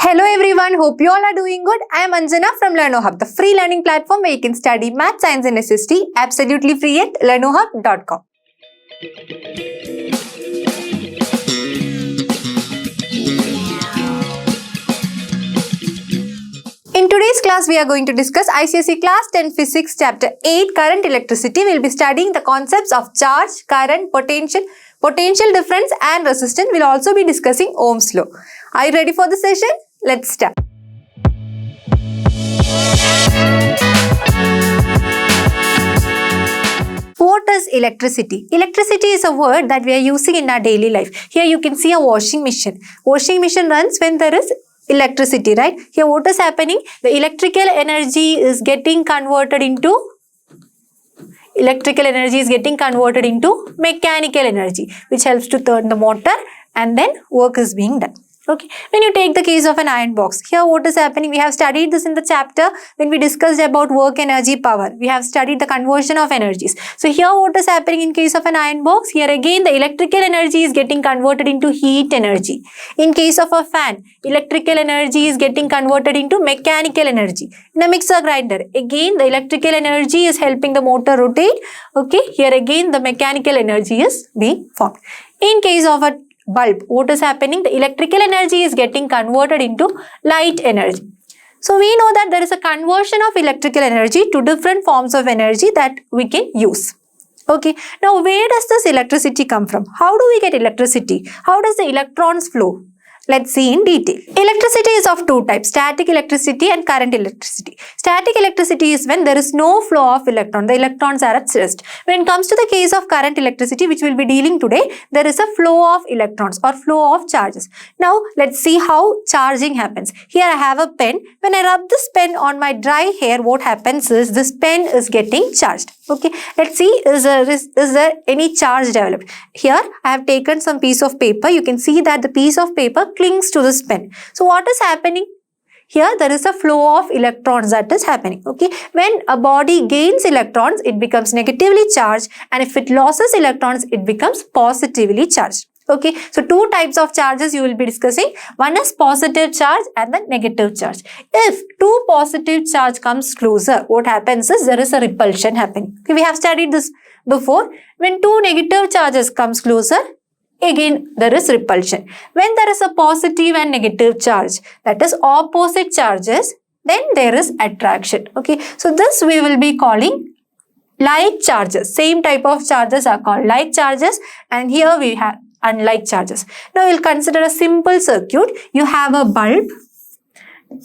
Hello everyone, hope you all are doing good. I am Anjana from LearnoHub, the free learning platform where you can study math, science and SST absolutely free at learnohub.com. In today's class, we are going to discuss ICSE Class 10 Physics Chapter 8 Current Electricity. We will be studying the concepts of charge, current, potential difference and resistance. We will also be discussing Ohm's Law. Are you ready for the session? Let's start. What is electricity? Electricity is a word that we are using in our daily life. Here you can see a washing machine. Washing machine runs when there is electricity, right? Here what is happening? The electrical energy is getting converted into mechanical energy, which helps to turn the motor, and then work is being done. Okay, when you take the case of an iron box, here what is happening? We have studied this in the chapter when we discussed about work, energy, power. We have studied the conversion of energies. So here what is happening in case of an iron box? Here again the electrical energy is getting converted into heat energy. In case of a fan, electrical energy is getting converted into mechanical energy. In a mixer grinder, again the electrical energy is helping the motor rotate. Okay, here again the mechanical energy is being formed. In case of a bulb, what is happening? The electrical energy is getting converted into light energy. So we know that there is a conversion of electrical energy to different forms of energy that we can use. Okay, now where does this electricity come from? How do we get electricity? How does the electrons flow? Let's see in detail. Electricity is of two types, static electricity and current electricity. Static electricity is when there is no flow of electrons. The electrons are at rest. When it comes to the case of current electricity, which we'll be dealing today, there is a flow of electrons or flow of charges. Now, let's see how charging happens. Here I have a pen. When I rub this pen on my dry hair, what happens is this pen is getting charged. Okay, let's see, is there any charge developed? Here I have taken some piece of paper. You can see that the piece of paper clings to this pen. So what is happening? Here there is a flow of electrons that is happening. Okay, when a body gains electrons, it becomes negatively charged, and if it loses electrons, it becomes positively charged. Okay, so two types of charges you will be discussing. One is positive charge and the negative charge. If two positive charge comes closer, what happens is there is a repulsion happening. Okay, we have studied this before. When two negative charges comes closer, again there is repulsion. When there is a positive and negative charge, that is opposite charges, then there is attraction. Okay, so this we will be calling like charges. Same type of charges are called like charges, and here we have unlike charges. Now we'll consider a simple circuit. You have a bulb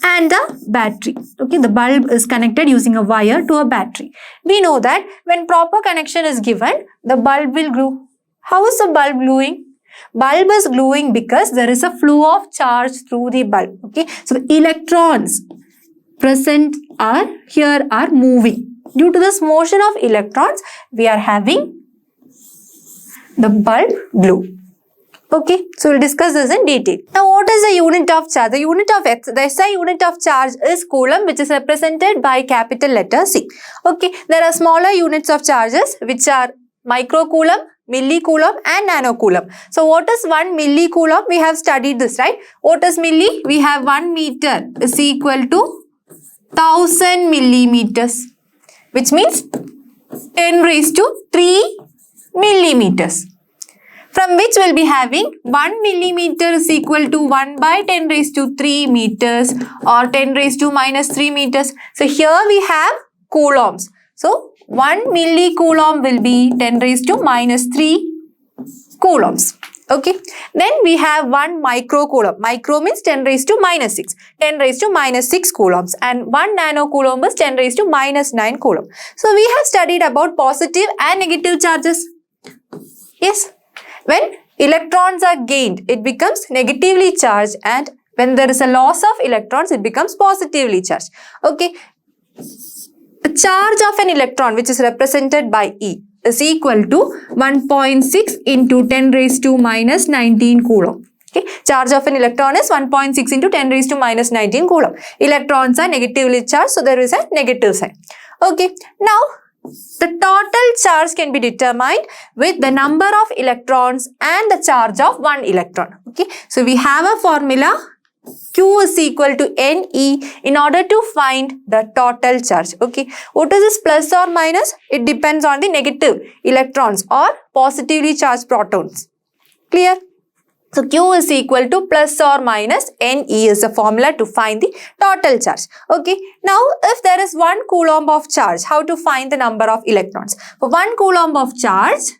and a battery. Okay, the bulb is connected using a wire to a battery. We know that when proper connection is given, the bulb will glow. How is the bulb glowing? Bulb is glowing because there is a flow of charge through the bulb. Okay, so the electrons present here are moving. Due to this motion of electrons, we are having the bulb glow. Okay, so we'll discuss this in detail. Now, what is the unit of charge? The SI unit of charge is coulomb, which is represented by capital letter C. Okay, there are smaller units of charges which are microcoulomb, millicoulomb and nanocoulomb. So, what is 1 millicoulomb? We have studied this, right? What is milli? We have 1 meter is equal to 1000 millimeters, which means 10 raised to 3 millimeters. From which we will be having 1 millimeter is equal to 1 by 10 raised to 3 meters or 10 raised to minus 3 meters. So here we have coulombs. So 1 millicoulomb will be 10 raised to minus 3 coulombs. Okay. Then we have 1 microcoulomb. Micro means 10 raised to minus 6. 10 raised to minus 6 coulombs. And 1 nanocoulomb is 10 raised to minus 9 coulomb. So we have studied about positive and negative charges. Yes. When electrons are gained, it becomes negatively charged, and when there is a loss of electrons, it becomes positively charged. Okay. The charge of an electron, which is represented by E, is equal to 1.6 into 10 raised to minus 19 coulomb. Okay. Charge of an electron is 1.6 into 10 raised to minus 19 coulomb. Electrons are negatively charged, so there is a negative sign. Okay. Now, the total charge can be determined with the number of electrons and the charge of one electron. Okay, so we have a formula Q is equal to NE in order to find the total charge. Okay. What is this plus or minus? It depends on the negative electrons or positively charged protons. Clear? So Q is equal to plus or minus NE is the formula to find the total charge. Okay. Now, if there is 1 coulomb of charge, how to find the number of electrons? For 1 coulomb of charge,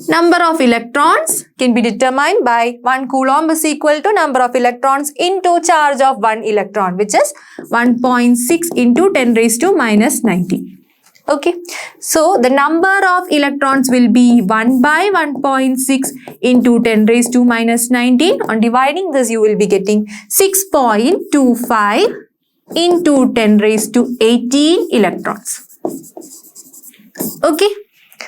number of electrons can be determined by 1 coulomb is equal to number of electrons into charge of 1 electron, which is 1.6 into 10 raised to minus 19. Okay, so the number of electrons will be 1 by 1.6 into 10 raised to minus 19. On dividing this, you will be getting 6.25 into 10 raised to 18 electrons. Okay.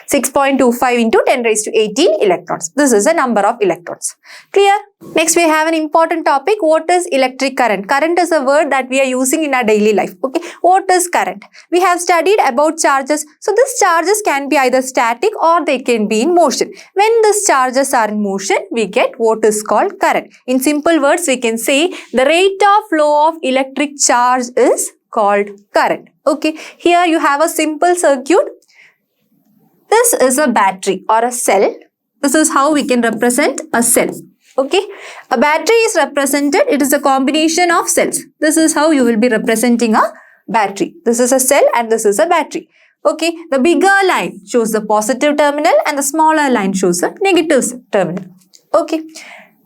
6.25 into 10 raised to 18 electrons. This is the number of electrons. Clear? Next, we have an important topic. What is electric current? Current is a word that we are using in our daily life. Okay. What is current? We have studied about charges. So, these charges can be either static or they can be in motion. When these charges are in motion, we get what is called current. In simple words, we can say the rate of flow of electric charge is called current. Okay. Here you have a simple circuit. This is a battery or a cell. This is how we can represent a cell. Okay. A battery is represented. It is a combination of cells. This is how you will be representing a battery. This is a cell and this is a battery. Okay. The bigger line shows the positive terminal and the smaller line shows the negative terminal. Okay.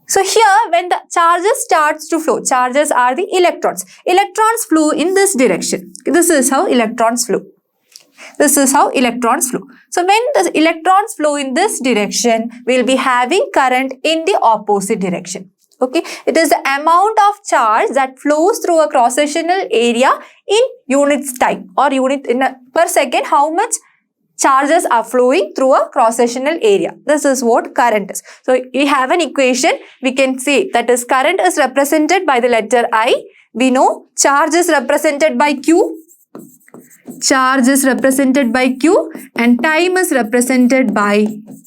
So here when the charges starts to flow, charges are the electrons. Electrons flow in this direction. This is how electrons flow. This is how electrons flow. So when the electrons flow in this direction, we will be having current in the opposite direction. Okay. It is the amount of charge that flows through a cross-sectional area in units time or unit per second, how much charges are flowing through a cross-sectional area. This is what current is. So we have an equation. We can say that is current is represented by the letter I. We know charge is represented by Q. Charge is represented by Q and time is represented by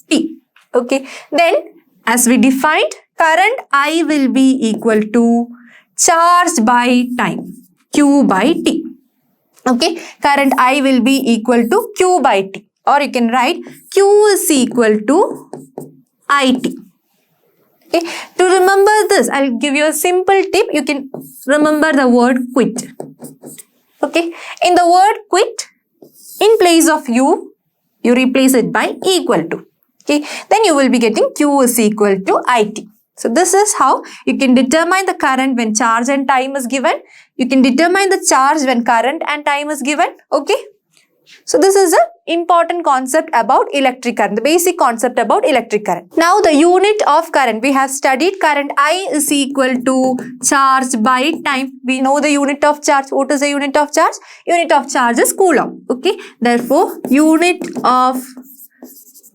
T. Okay. Then as we defined, current I will be equal to charge by time, Q by T. Okay. Current I will be equal to Q by T, or you can write Q is equal to IT. Okay. To remember this, I'll give you a simple tip. You can remember the word quit. Okay. In the word quit, in place of U, you replace it by equal to. Okay. Then you will be getting Q is equal to IT. So this is how you can determine the current when charge and time is given. You can determine the charge when current and time is given. Okay. So this is an important concept about electric current, the basic concept about electric current. Now the unit of current, we have studied current I is equal to charge by time. We know the unit of charge. What is the unit of charge? Unit of charge is coulomb. Okay. Therefore, unit of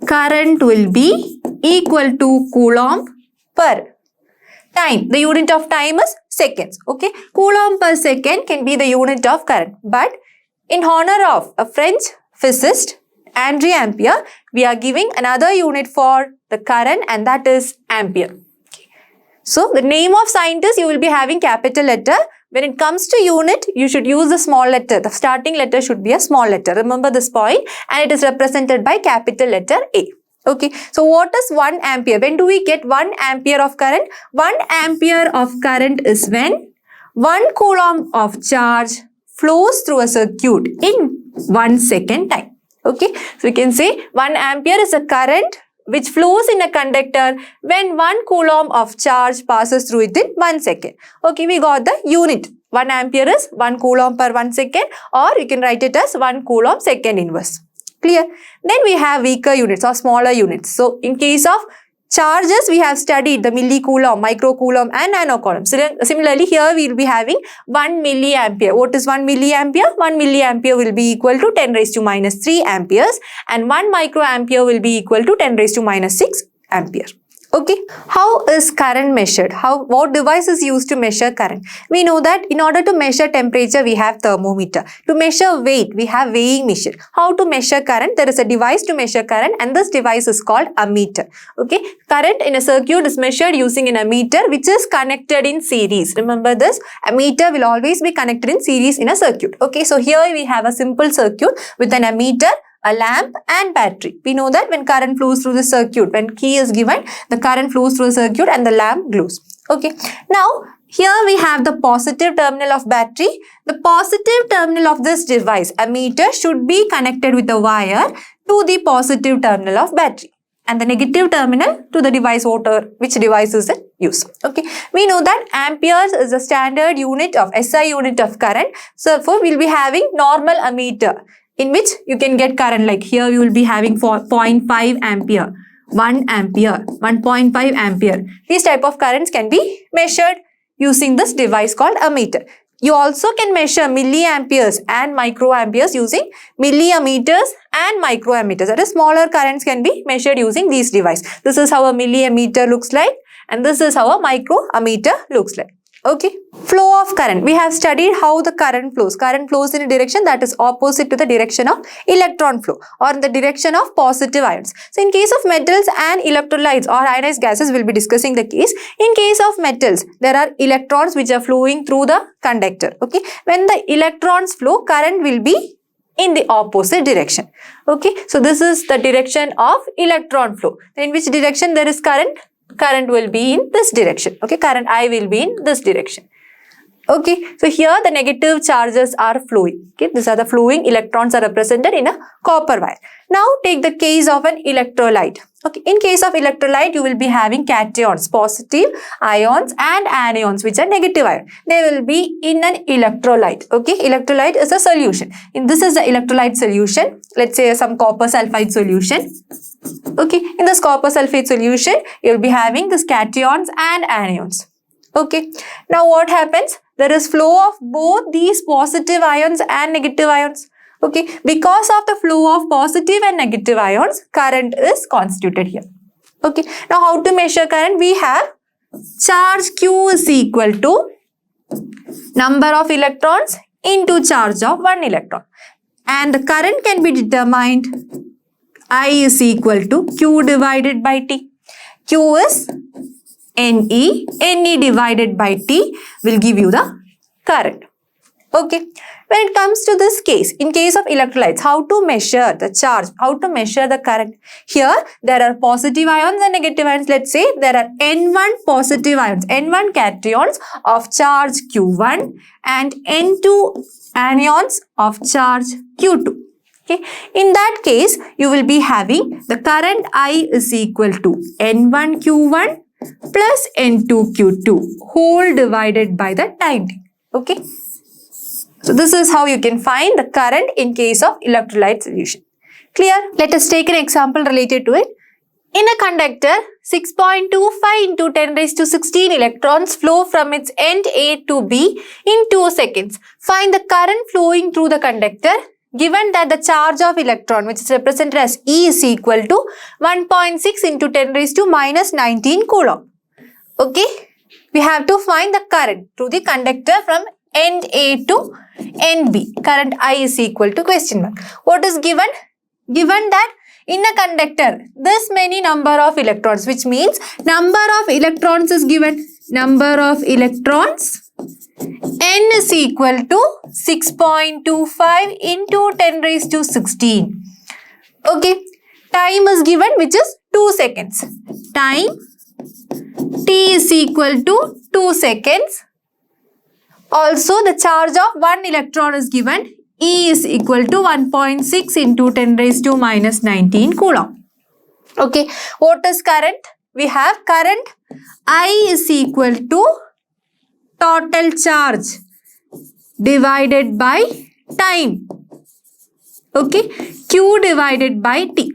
current will be equal to coulomb per time. The unit of time is seconds. Okay. Coulomb per second can be the unit of current. But in honor of a French physicist, André Ampere, we are giving another unit for the current and that is ampere. Okay. So, the name of scientist you will be having capital letter. When it comes to unit, you should use the small letter. The starting letter should be a small letter. Remember this point, and it is represented by capital letter A. Okay. So, what is 1 ampere? When do we get 1 ampere of current? 1 ampere of current is when 1 coulomb of charge flows through a circuit in 1 second time. Okay. So, we can say 1 ampere is a current which flows in a conductor when 1 coulomb of charge passes through it in 1 second. Okay. We got the unit. 1 ampere is 1 coulomb per 1 second, or you can write it as 1 coulomb second inverse. Clear? Then we have weaker units or smaller units. So, in case of charges, we have studied the millicoulomb, microcoulomb and nanocoulomb. Similarly, here we will be having 1 milliampere. What is 1 milliampere? 1 milliampere will be equal to 10 raised to minus 3 amperes and 1 microampere will be equal to 10 raised to minus 6 ampere. Okay, how is current measured? What device is used to measure current? We know that in order to measure temperature, we have thermometer. To measure weight, we have weighing machine. How to measure current? There is a device to measure current, and this device is called ammeter. Okay, current in a circuit is measured using an ammeter which is connected in series. Remember this, ammeter will always be connected in series in a circuit. Okay, so here we have a simple circuit with an ammeter, a lamp and battery. We know that when current flows through the circuit, when key is given, the current flows through the circuit and the lamp glows. Okay. Now, here we have the positive terminal of battery. The positive terminal of this device, ammeter, should be connected with a wire to the positive terminal of battery, and the negative terminal to the device, which device is in use. Okay. We know that amperes is the standard unit of SI unit of current. So, therefore, we will be having normal ammeter, in which you can get current, like here you will be having 0.5 ampere, 1 ampere, 1.5 ampere. These type of currents can be measured using this device called ammeter. You also can measure milliamperes and microamperes using milliammeters and microammeters. That is, smaller currents can be measured using these devices. This is how a milliammeter looks like, and this is how a microammeter looks like. Okay. Flow of current. We have studied how the current flows. Current flows in a direction that is opposite to the direction of electron flow, or in the direction of positive ions. So, in case of metals and electrolytes or ionized gases, we will be discussing the case. In case of metals, there are electrons which are flowing through the conductor. Okay. When the electrons flow, current will be in the opposite direction. Okay. So, this is the direction of electron flow. In which direction there is current? Current will be in this direction. Okay, current I will be in this direction. Okay, so here the negative charges are flowing. Okay, these are the flowing electrons are represented in a copper wire. Now take the case of an electrolyte. Okay, in case of electrolyte, you will be having cations, positive ions and anions, which are negative ion. They will be in an electrolyte. Okay, electrolyte is a solution. This is the electrolyte solution. Let's say some copper sulfide solution. Okay, in this copper sulfate solution, you will be having this cations and anions. Okay, now what happens? There is flow of both these positive ions and negative ions. Okay, because of the flow of positive and negative ions, current is constituted here. Okay, now how to measure current? We have charge Q is equal to number of electrons into charge of one electron. And the current can be determined I is equal to Q divided by T. Q is NE. NE divided by T will give you the current. Okay. When it comes to this case, in case of electrolytes, how to measure the charge, how to measure the current? Here, there are positive ions and negative ions. Let's say there are N1 positive ions, N1 cations of charge Q1 and N2 anions of charge Q2. Okay. In that case, you will be having the current I is equal to N1 Q1 plus N2 Q2 whole divided by the time t. Okay. So, this is how you can find the current in case of electrolyte solution. Clear? Let us take an example related to it. In a conductor, 6.25 into 10 raised to 16 electrons flow from its end A to B in 2 seconds. Find the current flowing through the conductor given that the charge of electron, which is represented as E, is equal to 1.6 into 10 raised to minus 19 coulomb. Okay? We have to find the current through the conductor from end A to end B. Current I is equal to question mark. What is given? Given that in a conductor, this many number of electrons, which means number of electrons is given. Number of electrons N is equal to 6.25 into 10 raised to 16. Okay. Time is given, which is 2 seconds. Time T is equal to 2 seconds. Also, the charge of 1 electron is given. E is equal to 1.6 into 10 raised to minus 19 coulomb. Okay. What is current? We have current I is equal to total charge divided by time. Okay. Q divided by T.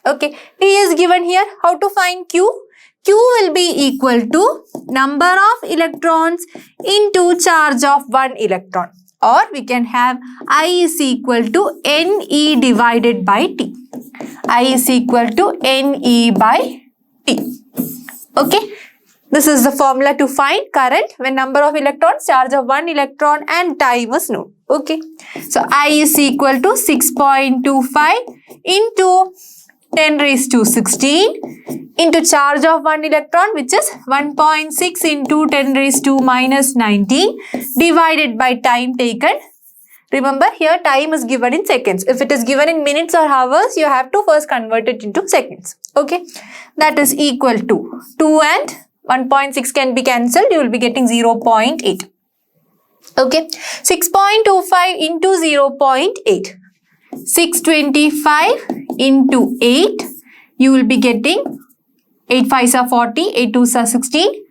Okay. T is given here. How to find Q? Q will be equal to number of electrons into charge of 1 electron. Or we can have I is equal to NE divided by T. I is equal to NE by T. Okay. This is the formula to find current when number of electrons, charge of one electron and time is known. Okay. So I is equal to 6.25 into 10 raised to 16 into charge of one electron, which is 1.6 into 10 raised to minus 19 divided by time taken. Remember, here time is given in seconds. If it is given in minutes or hours, you have to first convert it into seconds. Okay. That is equal to 2 and 1.6 can be cancelled. You will be getting 0.8. Okay. 6.25 into 0.8. 625 into 8. You will be getting 8 5s are 40. 8 2s are 16.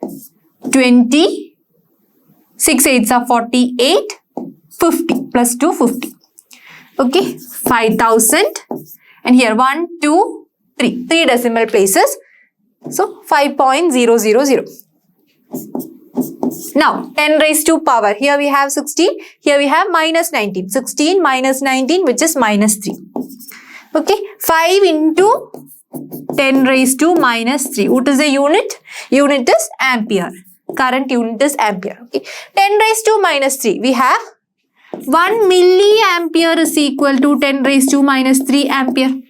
20. 6 8s are 48. 50 plus 2 50. Okay. 5,000. And here 1, 2, 3. 3 decimal places. So 5.000. Now 10 raised to power. Here we have 16. Here we have minus 19. 16 minus 19, which is minus 3. Okay. 5 into 10 raised to minus 3. What is the unit? Unit is ampere. Current unit is ampere. Okay. 10 raised to minus 3. We have 1 milliampere is equal to 10 raised to minus 3 ampere.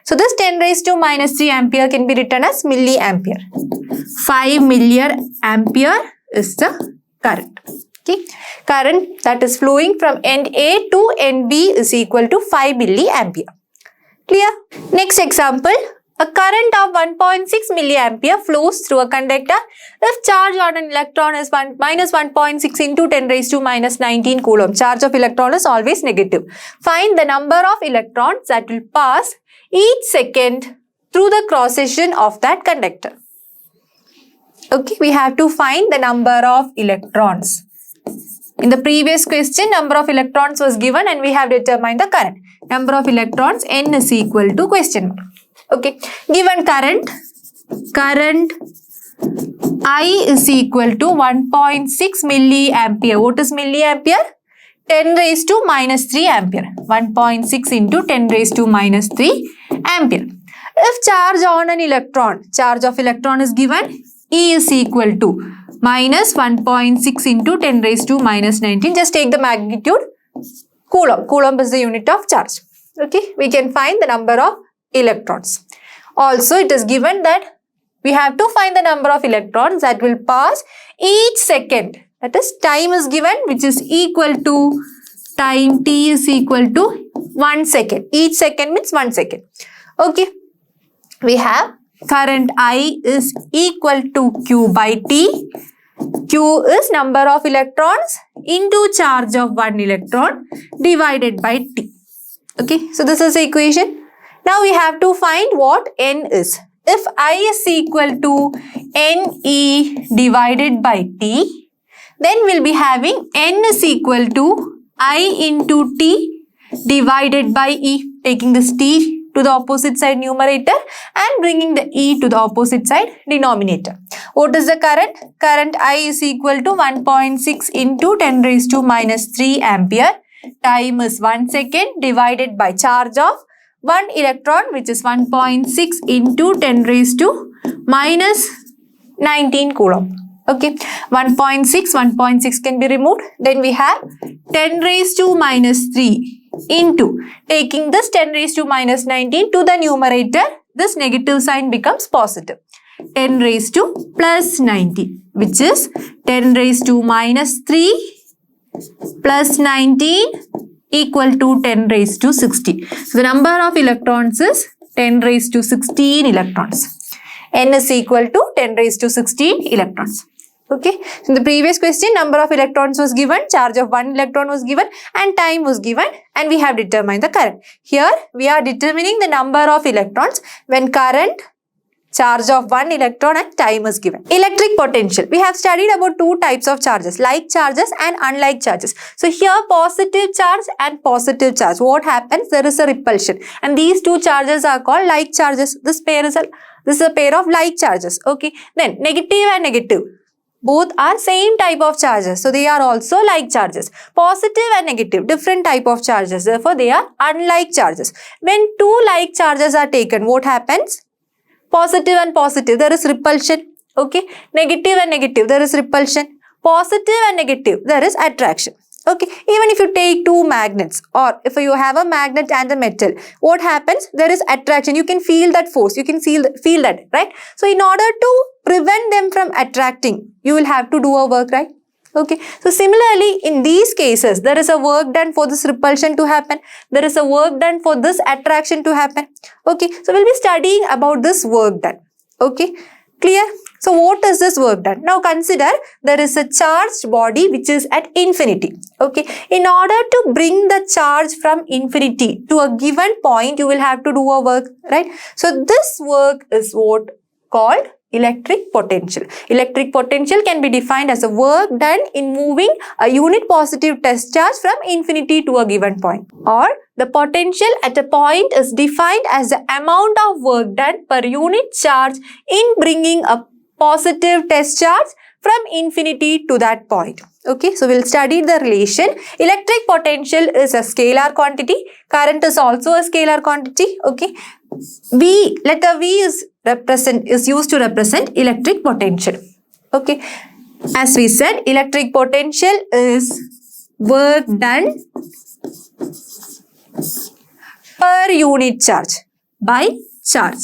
So this 10 raised to minus 3 ampere can be written as milliampere. 5 milliampere is the current. Okay. Current that is flowing from end A to end B is equal to 5 milliampere. Clear? Next example. A current of 1.6 milliampere flows through a conductor if charge on an electron is minus 1.6 into 10 raised to minus 19 coulomb. Charge of electron is always negative. Find the number of electrons that will pass each second through the cross section of that conductor. Okay, we have to find the number of electrons. In the previous question, number of electrons was given and we have determined the current. Number of electrons, n is equal to question mark. Okay, given current I is equal to 1.6 milliampere. What is milliampere? 10 raised to minus 3 ampere. 1.6 into 10 raised to minus 3 ampere. If charge on an electron, charge of electron is given, E is equal to minus 1.6 into 10 raised to minus 19. Just take the magnitude coulomb. Coulomb is the unit of charge. Okay, we can find the number of electrons. Also, it is given that we have to find the number of electrons that will pass each second. That is, time is given, which is equal to time t is equal to 1 second. Each second means 1 second. Okay. We have current I is equal to Q by T. Q is number of electrons into charge of one electron divided by T. Okay. So, this is the equation. Now, we have to find what N is. If I is equal to NE divided by T, then we'll be having N is equal to I into T divided by E, taking this T to the opposite side numerator and bringing the E to the opposite side denominator. What is the current? Current I is equal to 1.6 into 10 raised to minus 3 ampere. Time is 1 second divided by charge of 1 electron, which is 1.6 into 10 raised to minus 19 coulomb. Okay, 1.6 can be removed. Then we have 10 raised to minus 3 into taking this 10 raised to minus 19 to the numerator. This negative sign becomes positive. 10 raised to plus 19, which is 10 raised to minus 3 plus 19 equal to 10 raised to 16. So, the number of electrons is 10 raised to 16 electrons. N is equal to 10 raised to 16 electrons. Okay. So, in the previous question, number of electrons was given, charge of one electron was given and time was given and we have determined the current. Here, we are determining the number of electrons when current, charge of one electron and time is given. Electric potential. We have studied about two types of charges, like charges and unlike charges. So here positive charge and positive charge. What happens? There is a repulsion and these two charges are called like charges. This is a pair of like charges. Okay. Then negative and negative. Both are same type of charges. So they are also like charges. Positive and negative, different type of charges. Therefore, they are unlike charges. When two like charges are taken, what happens? Positive and positive, there is repulsion. Okay, negative and negative, there is repulsion. Positive and negative, there is attraction. Okay, even if you take two magnets, or if you have a magnet and a metal, what happens? There is attraction. You can feel that force. You can feel that, right? So in order to prevent them from attracting, you will have to do a work, right? Okay, so similarly in these cases, there is a work done for this repulsion to happen. There is a work done for this attraction to happen. Okay, so we'll be studying about this work done. Okay, clear? So what is this work done? Now consider there is a charged body which is at infinity. Okay, in order to bring the charge from infinity to a given point, you will have to do a work, right? So this work is what called electric potential. Electric potential can be defined as a work done in moving a unit positive test charge from infinity to a given point. Or the potential at a point is defined as the amount of work done per unit charge in bringing a positive test charge from infinity to that point. Okay, so we'll study the relation. Electric potential is a scalar quantity. Current is also a scalar quantity. Okay, V, letter V is used to represent electric potential. Okay, as we said, electric potential is work done per unit charge by charge.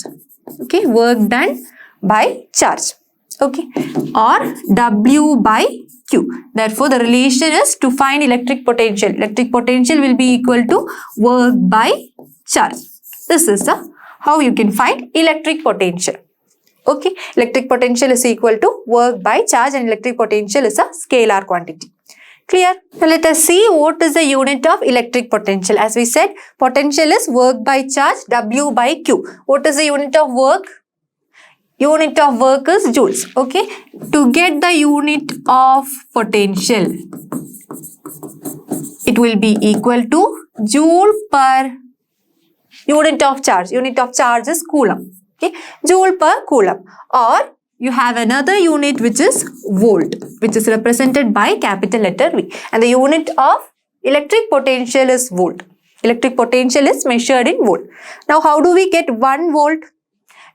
Okay, work done by charge. Okay, or W by Q. Therefore, the relation is to find electric potential. Electric potential will be equal to work by charge. This is the how you can find electric potential. Okay, electric potential is equal to work by charge, and electric potential is a scalar quantity. Clear? Now let us see what is the unit of electric potential. As we said, potential is work by charge, W by Q. What is the unit of work? Unit of work is joules. Okay, to get the unit of potential, it will be equal to joule per unit of charge. Unit of charge is coulomb. Okay, joule per coulomb. Or you have another unit which is volt, which is represented by capital letter V. And the unit of electric potential is volt. Electric potential is measured in volt. Now, how do we get 1 volt?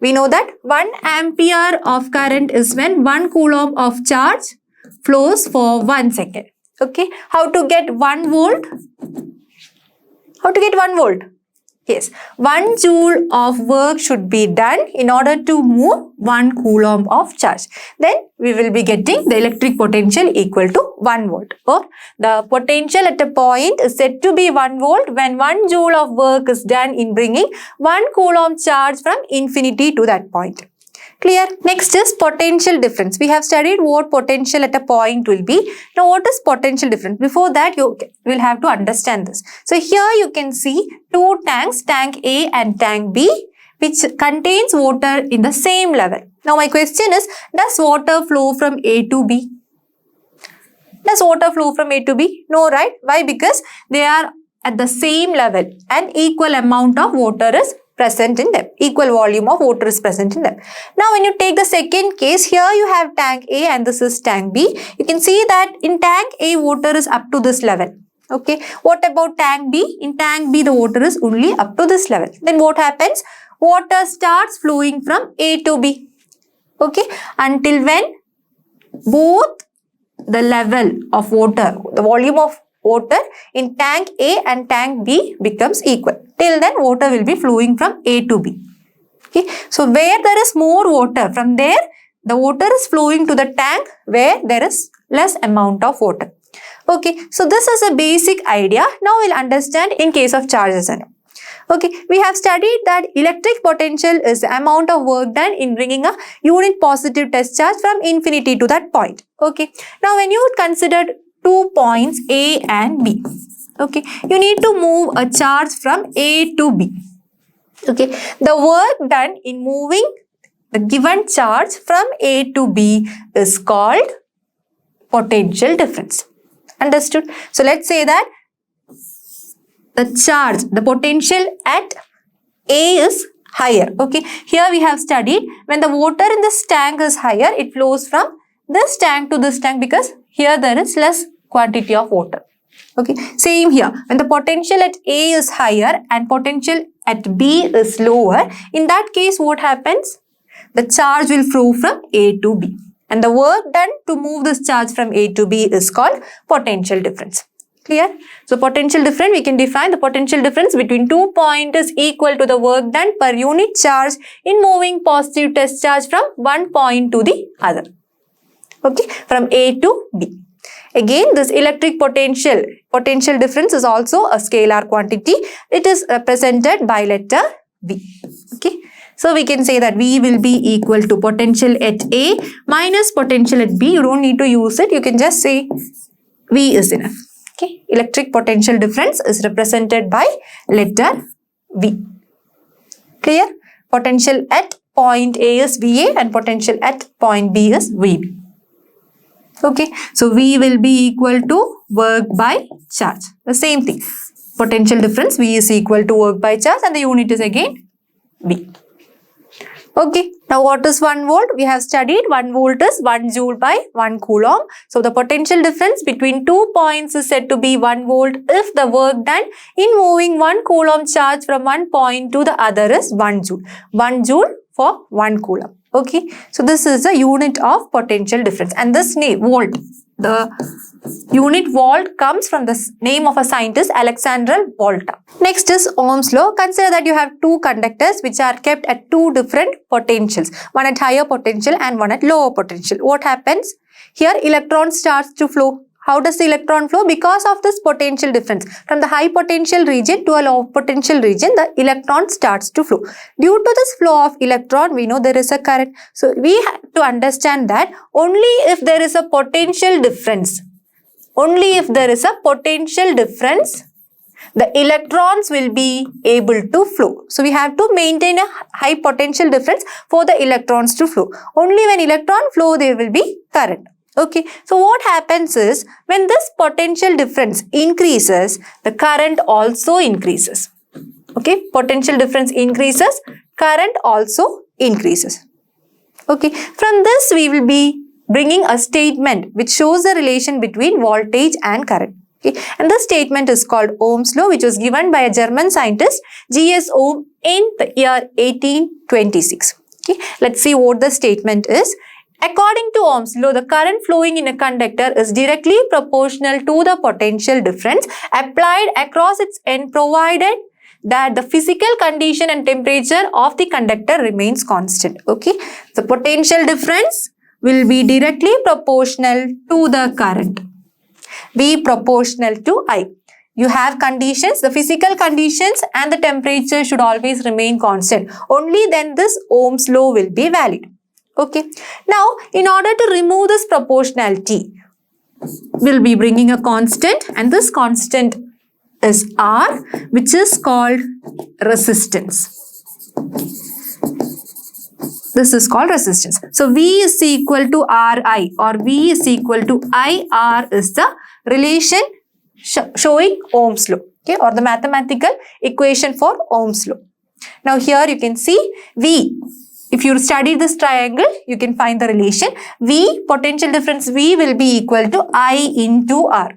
We know that 1 ampere of current is when 1 coulomb of charge flows for 1 second. Okay, how to get 1 volt? How to get 1 volt? Yes, 1 joule of work should be done in order to move 1 coulomb of charge. Then we will be getting the electric potential equal to 1 volt. Or the potential at a point is said to be 1 volt when 1 joule of work is done in bringing 1 coulomb charge from infinity to that point. Clear? Next is potential difference. We have studied what potential at a point will be. Now, what is potential difference? Before that, you will have to understand this. So, here you can see 2 tanks, tank A and tank B, which contains water in the same level. Now, my question is, does water flow from A to B? Does water flow from A to B? No, right? Why? Because they are at the same level and equal amount of water is present in them. Equal volume of water is present in them. Now, when you take the second case, here you have tank A and this is tank B. You can see that in tank A, water is up to this level. Okay. What about tank B? In tank B, the water is only up to this level. Then what happens? Water starts flowing from A to B. Okay. Until when both the level of water, the volume of water in tank A and tank B becomes equal. Till then, water will be flowing from A to B. Okay. So, where there is more water, from there, the water is flowing to the tank where there is less amount of water. Okay. So, this is a basic idea. Now, we'll understand in case of charges. Okay. We have studied that electric potential is the amount of work done in bringing a unit positive test charge from infinity to that point. Okay. Now, when you consider 2 points A and B. Okay, you need to move a charge from A to B. Okay, the work done in moving the given charge from A to B is called potential difference. Understood? So, let's say that the charge, the potential at A is higher. Okay, here we have studied when the water in this tank is higher, it flows from this tank to this tank because here there is less quantity of water. Okay, same here. When the potential at A is higher and potential at B is lower, in that case what happens? the charge will flow from A to B. And the work done to move this charge from A to B is called potential difference. Clear? So potential difference, we can define the potential difference between 2 points is equal to the work done per unit charge in moving positive test charge from one point to the other. Okay, from A to B. Again, this electric potential difference is also a scalar quantity. It is represented by letter V. Okay, so we can say that V will be equal to potential at A minus potential at B. You don't need to use it. You can just say V is enough. Okay, electric potential difference is represented by letter V. Clear? Potential at point A is VA and potential at point B is VB. Okay, so V will be equal to work by charge. The same thing. Potential difference, V is equal to work by charge and the unit is again V. Okay, now what is 1 volt? We have studied 1 volt is 1 joule by 1 coulomb. So the potential difference between 2 points is said to be 1 volt if the work done in moving 1 coulomb charge from one point to the other is 1 joule. 1 joule for 1 coulomb. Okay, so this is the unit of potential difference and this name volt, the unit volt comes from the name of a scientist, Alexander Volta. Next is Ohm's law. Consider that you have two conductors which are kept at two different potentials, one at higher potential and one at lower potential. What happens? Here electron starts to flow. How does the electron flow? Because of this potential difference. From the high potential region to a low potential region, the electron starts to flow. Due to this flow of electron, we know there is a current. So we have to understand that only if there is a potential difference, the electrons will be able to flow. So we have to maintain a high potential difference for the electrons to flow. Only when electron flow, there will be current. Okay, so what happens is when this potential difference increases, the current also increases. Okay, potential difference increases, current also increases. Okay, from this we will be bringing a statement which shows the relation between voltage and current. Okay, and this statement is called Ohm's law, which was given by a German scientist G.S. Ohm in the year 1826. Okay, let's see what the statement is. According to Ohm's law, the current flowing in a conductor is directly proportional to the potential difference applied across its end, provided that the physical condition and temperature of the conductor remains constant. Okay, the potential difference will be directly proportional to the current. V proportional to I. You have conditions, the physical conditions and the temperature should always remain constant. Only then this Ohm's law will be valid. Okay, now in order to remove this proportionality, we'll be bringing a constant and this constant is R, which is called resistance. This is called resistance. So V is equal to Ri or V is equal to IR is the relation showing Ohm's law, okay, or the mathematical equation for Ohm's law. Now here you can see V. If you study this triangle, you can find the relation. V, potential difference V will be equal to I into R.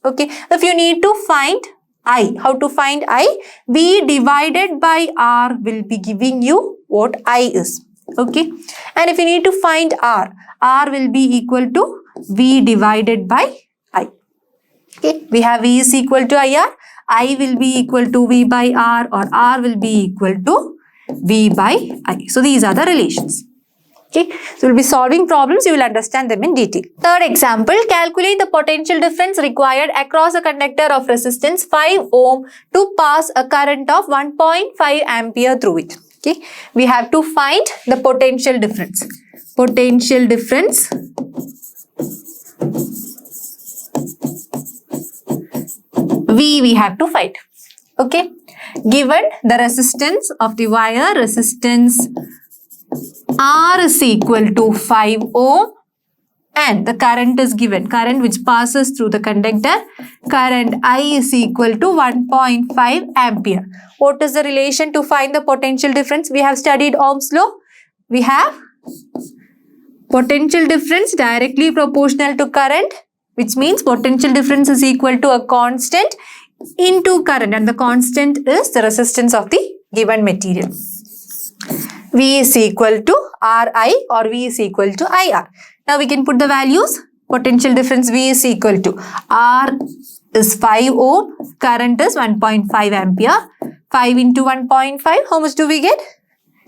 Okay, if you need to find I, how to find I? V divided by R will be giving you what I is. Okay, and if you need to find R, R will be equal to V divided by I. Okay, we have V is equal to IR, I will be equal to V by R or R will be equal to V by I. So these are the relations. Okay, so we'll be solving problems, you will understand them in detail. Third example, calculate the potential difference required across a conductor of resistance 5 ohm to pass a current of 1.5 ampere through it. Okay, we have to find the potential difference. Potential difference V we have to find. Okay, given the resistance of the wire, resistance R is equal to 5 ohm and the current is given, current which passes through the conductor, current I is equal to 1.5 ampere. What is the relation to find the potential difference? We have studied Ohm's law. We have potential difference directly proportional to current, which means potential difference is equal to a constant into current and the constant is the resistance of the given material. V is equal to Ri or V is equal to IR. Now we can put the values. Potential difference V is equal to R is 5 ohm, current is 1.5 ampere. 5 into 1.5, how much do we get?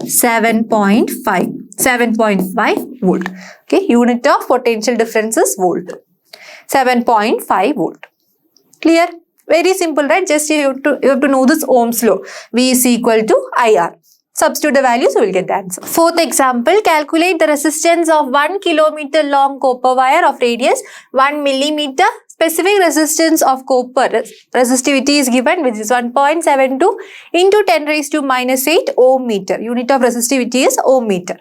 7.5 volt. Okay, unit of potential difference is volt. 7.5 volt. Clear? Very simple, right? Just you have to know this Ohm's law. V is equal to IR. Substitute the values, you will get the answer. Fourth example, calculate the resistance of 1 kilometer long copper wire of radius 1 millimeter. Specific resistance of copper resistivity is given, which is 1.72 into 10 raised to minus 8 ohm meter. Unit of resistivity is ohm meter.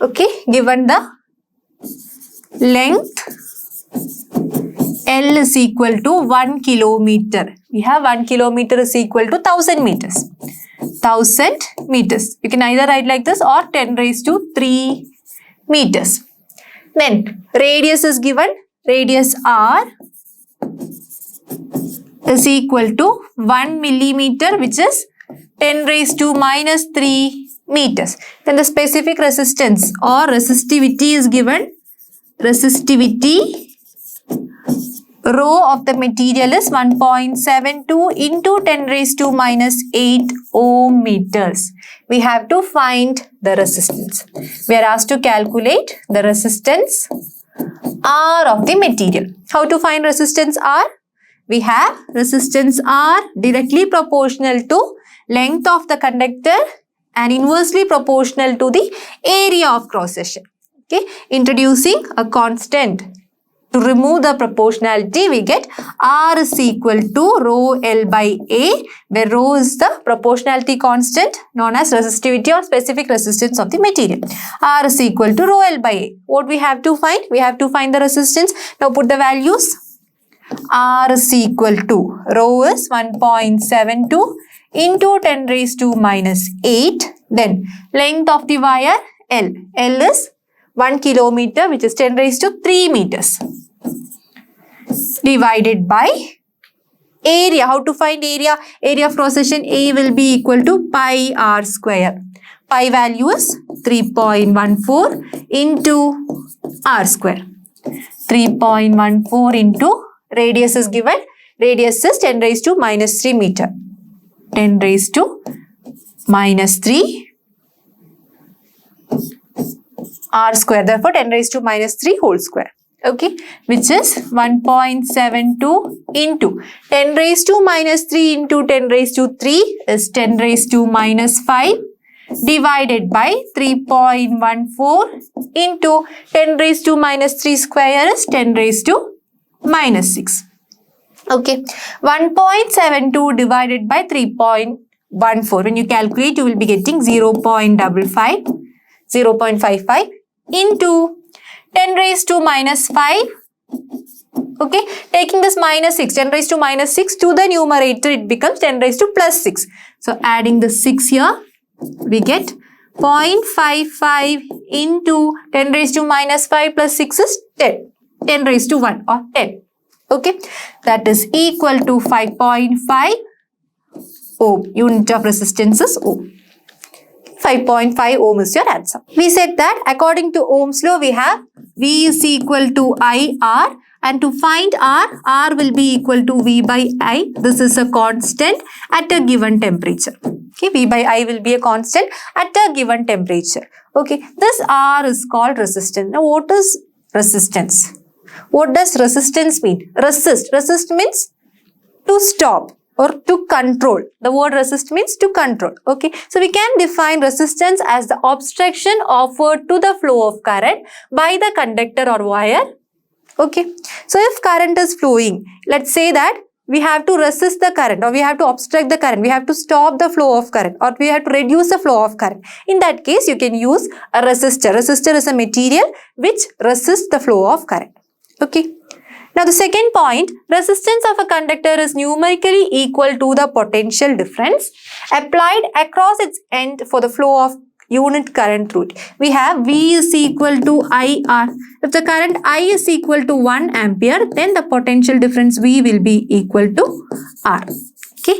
Okay, given the length L is equal to 1 kilometer. We have 1 kilometer is equal to 1000 meters. 1000 meters. You can either write like this or 10 raised to 3 meters. Then radius is given. Radius R is equal to 1 millimeter, which is 10 raised to minus 3 meters. Then the specific resistance or resistivity is given. Resistivity rho of the material is 1.72 into 10 raised to minus 8 ohm meters. We have to find the resistance. We are asked to calculate the resistance R of the material. How to find resistance R? We have resistance R directly proportional to length of the conductor and inversely proportional to the area of cross section. Okay, introducing a constant. To remove the proportionality, we get R is equal to rho L by A, where rho is the proportionality constant known as resistivity or specific resistance of the material. R is equal to rho L by A. What we have to find? We have to find the resistance. Now put the values. R is equal to rho is 1.72 into 10 raised to minus 8. Then length of the wire L. L is 1 kilometer, which is 10 raised to 3 meters. Divided by area. How to find area? Area of cross section A will be equal to pi R square. Pi value is 3.14 into R square. 3.14 into radius is given. Radius is 10 raised to minus 3 meter. 10 raised to minus 3 R square. Therefore, 10 raised to minus 3 whole square. Okay, which is 1.72 into 10 raised to minus 3 into 10 raised to 3 is 10 raised to minus 5 divided by 3.14 into 10 raised to minus 3 square is 10 raised to minus 6. Okay, 1.72 divided by 3.14. When you calculate, you will be getting 0.55 into 10 raised to minus 5. Okay, taking this minus 6, 10 raised to minus 6 to the numerator, it becomes 10 raised to plus 6. So adding the 6 here, we get 0.55 into 10 raised to minus 5 plus 6 is 10. 10 raised to 1 or 10. Okay, that is equal to 5.5 ohm. Unit of resistance is ohm. 5.5 ohm is your answer. We said that according to Ohm's law, we have V is equal to IR, and to find R will be equal to V by I. This is a constant at a given temperature. Okay, V by I will be a constant at a given temperature. Okay, this R is called resistance. Now, what is resistance? What does resistance mean? Resist. Resist means to stop or to control. The word resist means to control. Okay, so we can define resistance as the obstruction offered to the flow of current by the conductor or wire. Okay, so if current is flowing, let's say that we have to resist the current or we have to obstruct the current, we have to stop the flow of current or we have to reduce the flow of current. In that case, you can use a resistor. Resistor is a material which resists the flow of current. Okay. Now, the second point, resistance of a conductor is numerically equal to the potential difference applied across its end for the flow of unit current through it. We have V is equal to IR. If the current I is equal to 1 ampere, then the potential difference V will be equal to R. Okay.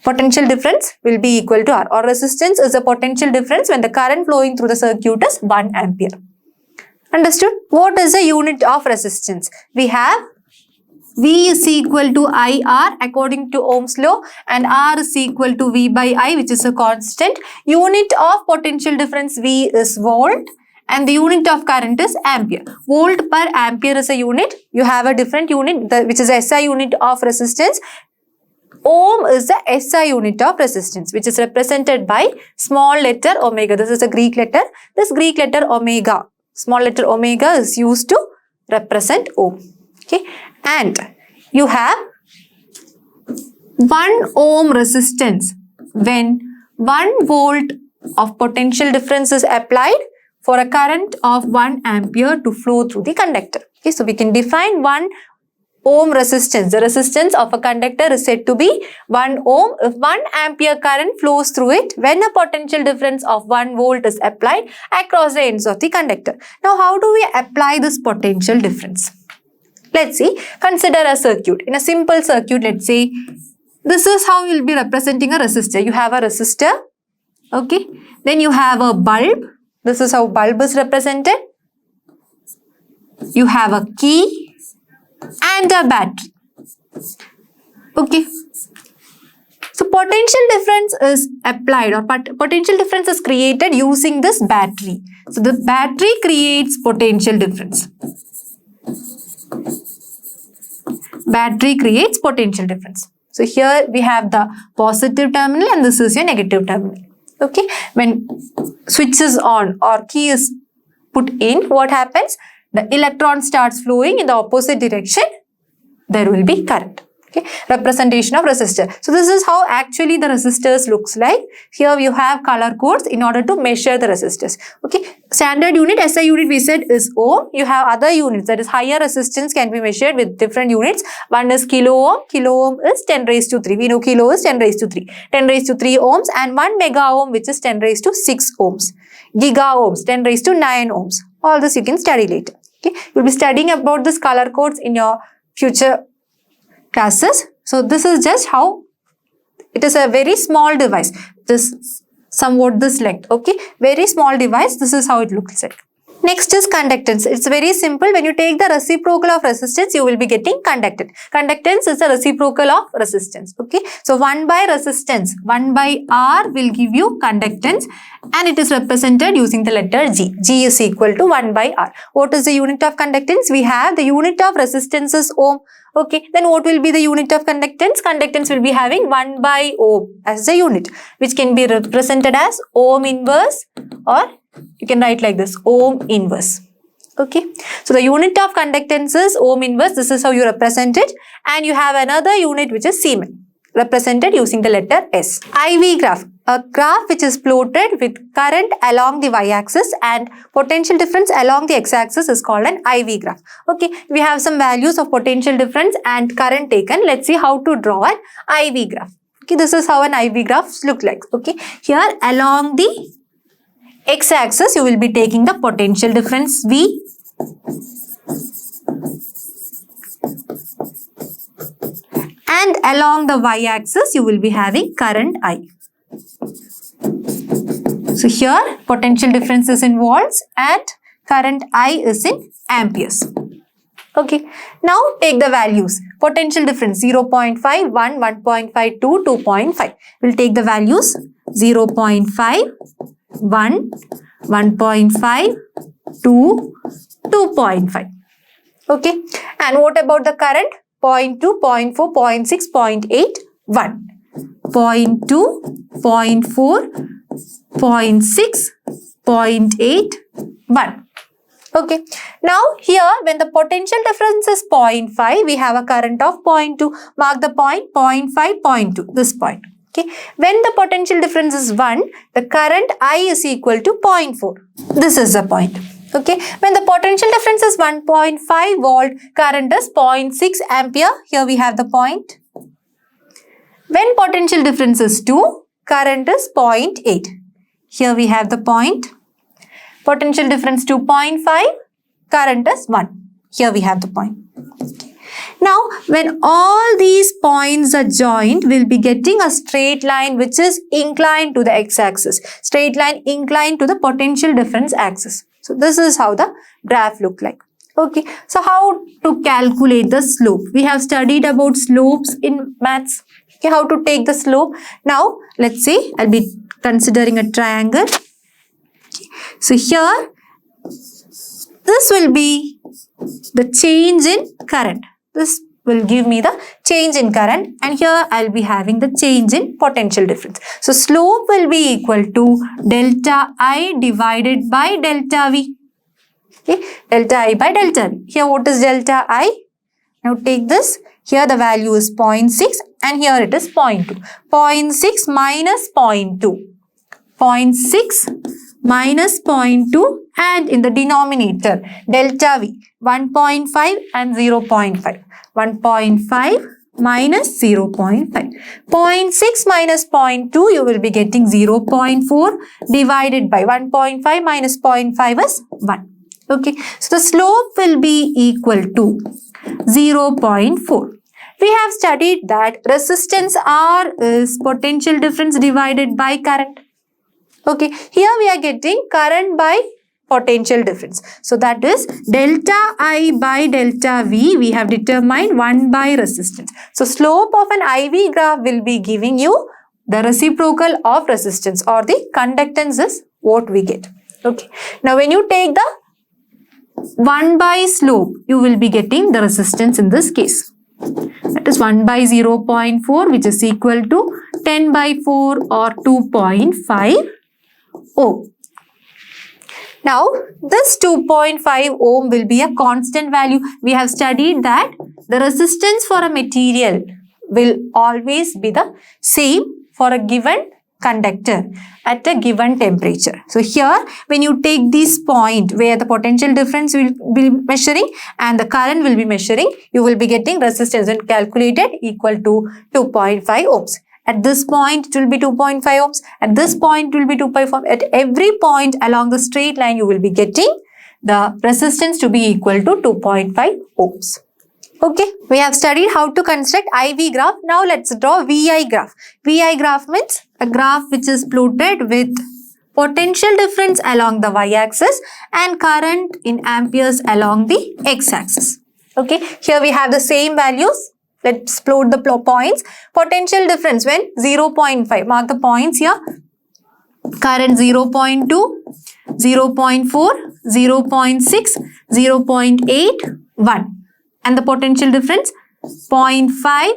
potential difference will be equal to R, or resistance is the potential difference when the current flowing through the circuit is 1 ampere. Understood? What is the unit of resistance? We have V is equal to IR according to Ohm's law, and R is equal to V by I, which is a constant. Unit of potential difference V is volt, and the unit of current is ampere. Volt per ampere is a unit. You have a different unit which is the SI unit of resistance. Ohm is the SI unit of resistance, which is represented by small letter omega. This is a Greek letter. This Greek letter omega, small letter omega, is used to represent ohm. Okay, and you have 1 ohm resistance when 1 volt of potential difference is applied for a current of 1 ampere to flow through the conductor. Okay, so we can define 1 ohm resistance. The resistance of a conductor is said to be 1 ohm if 1 ampere current flows through it when a potential difference of 1 volt is applied across the ends of the conductor. Now, how do we apply this potential difference? Let's see, consider a circuit. In a simple circuit, let's say, this is how you will be representing a resistor. You have a resistor, okay. Then you have a bulb. This is how bulb is represented. You have a key and a battery. Okay. So potential difference is applied, or potential difference is created using this battery. So the battery creates potential difference. Battery creates potential difference. So here we have the positive terminal and this is your negative terminal. Okay. When switch is on or key is put in, what happens? The electron starts flowing in the opposite direction. There will be current. Okay. Representation of resistor. So this is how actually the resistors looks like. Here you have color codes in order to measure the resistors. Okay. Standard unit, SI unit we said is ohm. You have other units, that is higher resistance can be measured with different units. One is kilo ohm. Kilo ohm is 10 raised to 3. We know kilo is 10 raised to 3. 10 raised to 3 ohms, and 1 mega ohm, which is 10 raised to 6 ohms. Giga ohms, 10 raised to 9 ohms. All this you can study later. Okay. You will be studying about this color codes in your future classes. So this is just how it is, a very small device. This somewhat this length. Okay. Very small device. This is how it looks like. Next is conductance. It's very simple. When you take the reciprocal of resistance, you will be getting conductance. Conductance is the reciprocal of resistance. Okay. So 1 by resistance, 1 by R will give you conductance, and it is represented using the letter G. G is equal to 1 by R. What is the unit of conductance? We have the unit of resistance is ohm. Okay. Then what will be the unit of conductance? Conductance will be having 1 by ohm as the unit, which can be represented as ohm inverse, or you can write like this, ohm inverse. Okay. So the unit of conductance is ohm inverse. This is how you represent it. And you have another unit which is Siemens, represented using the letter S. IV graph. A graph which is plotted with current along the y-axis and potential difference along the x-axis is called an IV graph. Okay. We have some values of potential difference and current taken. Let's see how to draw an IV graph. Okay. This is how an IV graph looks like. Okay. Here along the x-axis, you will be taking the potential difference V, and along the y-axis, you will be having current I. So here, potential difference is in volts and current I is in amperes. Okay. Now take the values. Potential difference 0.5, 1, 1.5, 2, 2.5. We'll take the values 0.5, 1, 1.5, 2, 2.5. Okay. And what about the current? 0.2, 0.4, 0.6, 0.8, 1. 0.2, 0.4, 0.6, 0.8, 1. Okay. Now here when the potential difference is 0.5, we have a current of 0.2. Mark the point 0.5, 0.2. This point. Okay. When the potential difference is 1, the current I is equal to 0.4. This is the point. Okay. When the potential difference is 1.5 volt, current is 0.6 ampere. Here we have the point. When potential difference is 2, current is 0.8. Here we have the point. Potential difference 2.5, current is 1. Here we have the point. Now, when all these points are joined, we'll be getting a straight line which is inclined to the x-axis. Straight line inclined to the potential difference axis. So, this is how the graph look like. Okay, so how to calculate the slope? We have studied about slopes in maths. Okay, how to take the slope? Now, let's say I'll be considering a triangle. Okay. So, here, this will be the change in current. This will give me the change in current, and here I'll be having the change in potential difference. So, slope will be equal to delta I divided by delta V. Okay, delta I by delta V. Here what is delta I? Now take this. Here the value is 0.6 and here it is 0.2. 0.6 minus 0.2. 0.6 minus 0.2 and in the denominator delta V 1.5 and 0.5. 1.5 minus 0.5. 0.6 minus 0.2 you will be getting 0.4 divided by 1.5 minus 0.5 is 1. Okay, so the slope will be equal to 0.4. We have studied that resistance R is potential difference divided by current. Okay, here we are getting current by potential difference. So that is delta I by delta V we have determined 1 by resistance. So slope of an IV graph will be giving you the reciprocal of resistance or the conductance is what we get. Okay, now when you take the 1 by slope, you will be getting the resistance in this case. That is 1 by 0.4 which is equal to 10 by 4 or 2.5 ohm. Now, this 2.5 ohm will be a constant value. We have studied that the resistance for a material will always be the same for a given conductor at a given temperature. So here when you take this point where the potential difference will be measuring and the current will be measuring, you will be getting resistance and calculated equal to 2.5 ohms. At this point it will be 2.5 ohms. At this point it will be 2.5 ohms. At every point along the straight line you will be getting the resistance to be equal to 2.5 ohms. Okay, we have studied how to construct IV graph. Now let's draw VI graph. VI graph means a graph which is plotted with potential difference along the y-axis and current in amperes along the x-axis. Okay, here we have the same values. Let's plot the points. Potential difference when 0.5. Mark the points here. Current 0.2, 0.4, 0.6, 0.8, 1. And the potential difference 0.5,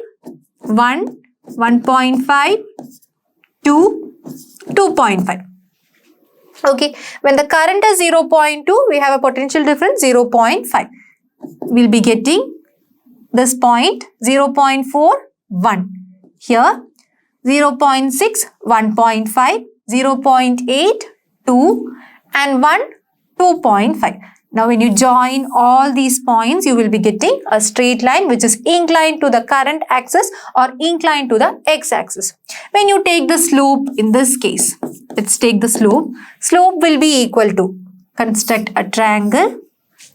1, 1.5, 2, 2.5. Okay, when the current is 0.2, we have a potential difference 0.5. We'll be getting this point 0.4, 1. Here 0.6, 1.5, 0.8, 2 and 1, 2.5. Now when you join all these points, you will be getting a straight line which is inclined to the current axis or inclined to the x-axis. When you take the slope in this case, let's take the slope. Slope will be equal to, construct a triangle.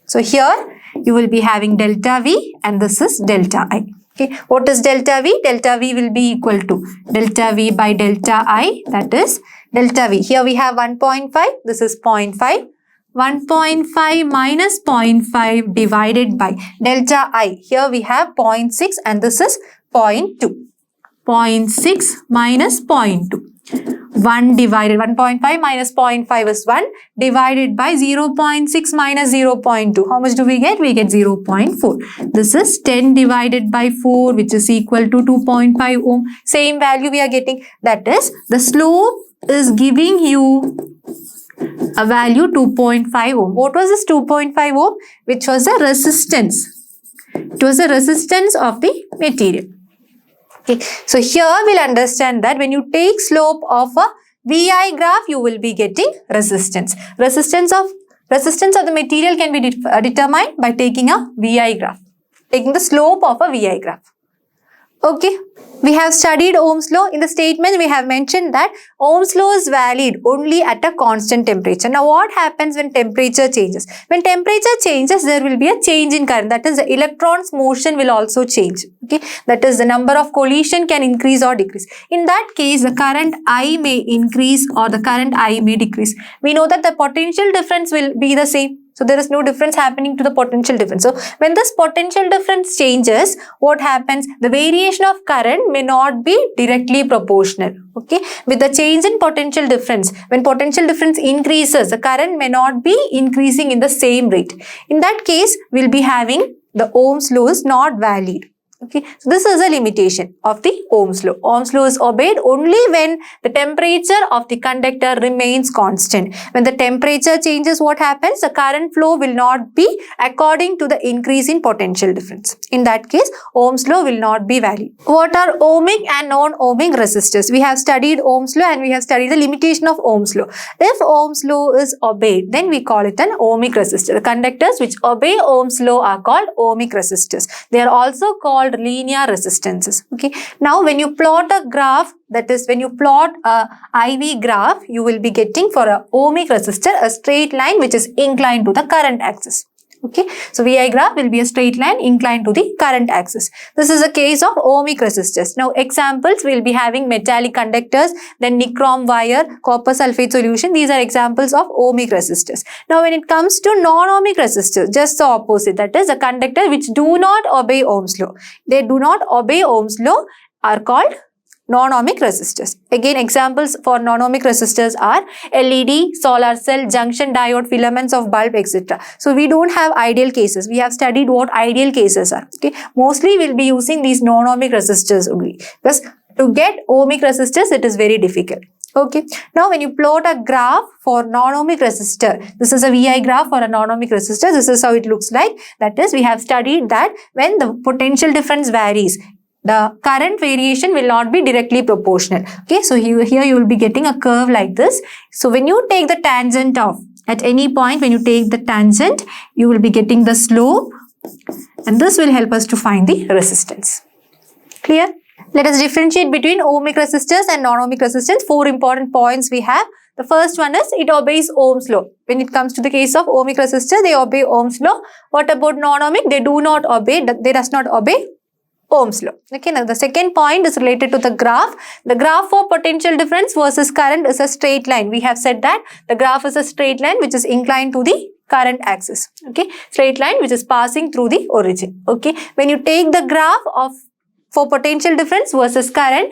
So here you will be having delta V and this is delta I. Okay, what is delta V? Delta V will be equal to delta V by delta I, that is delta V. Here we have 1.5, this is 0.5. 1.5 minus 0.5 divided by delta I. Here we have 0.6 and this is 0.2. 0.6 minus 0.2. 1 divided 1.5 minus 0.5 is 1 divided by 0.6 minus 0.2. How much do we get? We get 0.4. This is 10 divided by 4 which is equal to 2.5 ohm. Same value we are getting. That is the slope is giving you a value 2.5 ohm. What was this 2.5 ohm? Which was the resistance. It was the resistance of the material. Okay. So here we'll understand that when you take slope of a VI graph, you will be getting resistance. Resistance of the material can be determined by taking a VI graph. Taking the slope of a VI graph. Okay. We have studied Ohm's law. In the statement, we have mentioned that Ohm's law is valid only at a constant temperature. Now, what happens when temperature changes? When temperature changes, there will be a change in current. That is, the electron's motion will also change. Okay, that is, the number of collision can increase or decrease. In that case, the current I may increase or the current I may decrease. We know that the potential difference will be the same. So there is no difference happening to the potential difference. So when this potential difference changes, what happens? The variation of current may not be directly proportional. Okay. With the change in potential difference, when potential difference increases, the current may not be increasing in the same rate. In that case, we'll be having the Ohm's law is not valid. Okay, so this is a limitation of the Ohm's law. Ohm's law is obeyed only when the temperature of the conductor remains constant. When the temperature changes, what happens? The current flow will not be according to the increase in potential difference. In that case, Ohm's law will not be valid. What are ohmic and non-ohmic resistors? We have studied Ohm's law and we have studied the limitation of Ohm's law. If Ohm's law is obeyed, then we call it an ohmic resistor. The conductors which obey Ohm's law are called ohmic resistors. They are also called linear resistances. Okay. Now, when you plot a graph, that is, when you plot a IV graph, you will be getting for a ohmic resistor a straight line which is inclined to the current axis. Okay. So, VI graph will be a straight line inclined to the current axis. This is a case of ohmic resistors. Now, examples, we will be having metallic conductors, then nichrome wire, copper sulfate solution. These are examples of ohmic resistors. Now, when it comes to non-ohmic resistors, just the opposite. That is, a conductor which do not obey Ohm's law. They do not obey Ohm's law are called non-ohmic resistors. Again, examples for non-ohmic resistors are LED, solar cell, junction diode, filaments of bulb, etc. So, we don't have ideal cases. We have studied what ideal cases are. Okay, mostly we'll be using these non-ohmic resistors only, because to get ohmic resistors, it is very difficult. Okay. Now, when you plot a graph for non-ohmic resistor, this is a VI graph for a non-ohmic resistor. This is how it looks like. That is, we have studied that when the potential difference varies, the current variation will not be directly proportional. Okay, so here you will be getting a curve like this. So when you take the tangent of, at any point when you take the tangent, you will be getting the slope, and this will help us to find the resistance. Clear? Let us differentiate between ohmic resistors and non-ohmic resistors. 4 important points we have. The first one is it obeys Ohm's law. When it comes to the case of ohmic resistor, they obey Ohm's law. What about non-ohmic? They do not obey, they does not obey Ohm's law. Okay, now the second point is related to the graph. The graph for potential difference versus current is a straight line. We have said that the graph is a straight line which is inclined to the current axis. Okay, straight line which is passing through the origin. Okay, when you take the graph of for potential difference versus current,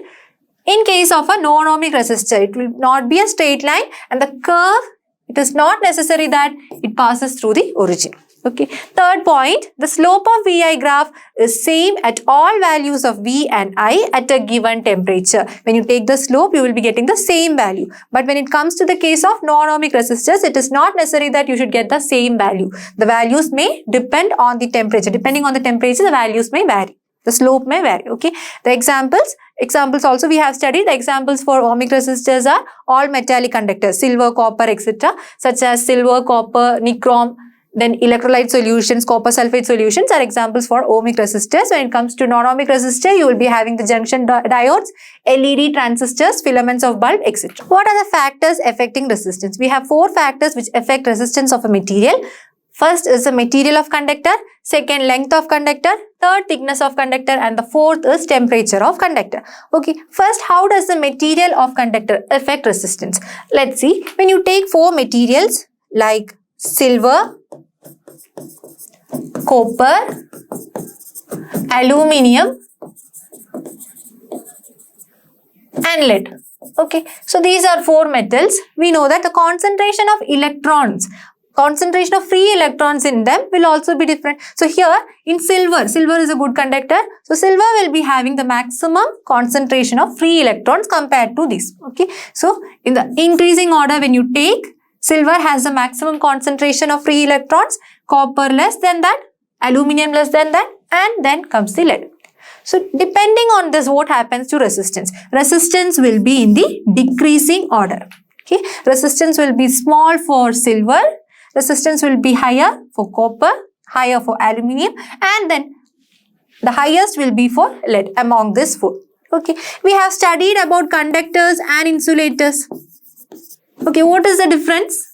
in case of a non-ohmic resistor, it will not be a straight line, and the curve, it is not necessary that it passes through the origin. Okay. Third point, the slope of VI graph is same at all values of V and I at a given temperature. When you take the slope, you will be getting the same value. But when it comes to the case of non-ohmic resistors, it is not necessary that you should get the same value. The values may depend on the temperature. Depending on the temperature, the values may vary. The slope may vary. Okay. The examples also we have studied. The examples for ohmic resistors are all metallic conductors, silver, copper, etc. such as silver, copper, nichrome. Then electrolyte solutions, copper sulfate solutions are examples for ohmic resistors. When it comes to non-ohmic resistor, you will be having the junction diodes, LED transistors, filaments of bulb, etc. What are the factors affecting resistance? We have 4 factors which affect resistance of a material. First is the material of conductor, second length of conductor, third thickness of conductor, and the fourth is temperature of conductor. Okay, first how does the material of conductor affect resistance? Let's see. When you take 4 materials like silver, copper, aluminium and lead. Okay, so these are 4 metals. We know that the concentration of electrons, concentration of free electrons in them will also be different. So here in silver is a good conductor. So silver will be having the maximum concentration of free electrons compared to this. Okay, so in the increasing order, when you take, silver has the maximum concentration of free electrons, copper less than that, aluminium less than that, and then comes the lead. So depending on this, what happens to resistance? Resistance will be in the decreasing order. Okay, resistance will be small for silver, resistance will be higher for copper, higher for aluminium, and then The highest will be for lead among this four. Okay, we have studied about conductors and insulators. Okay, what is the difference?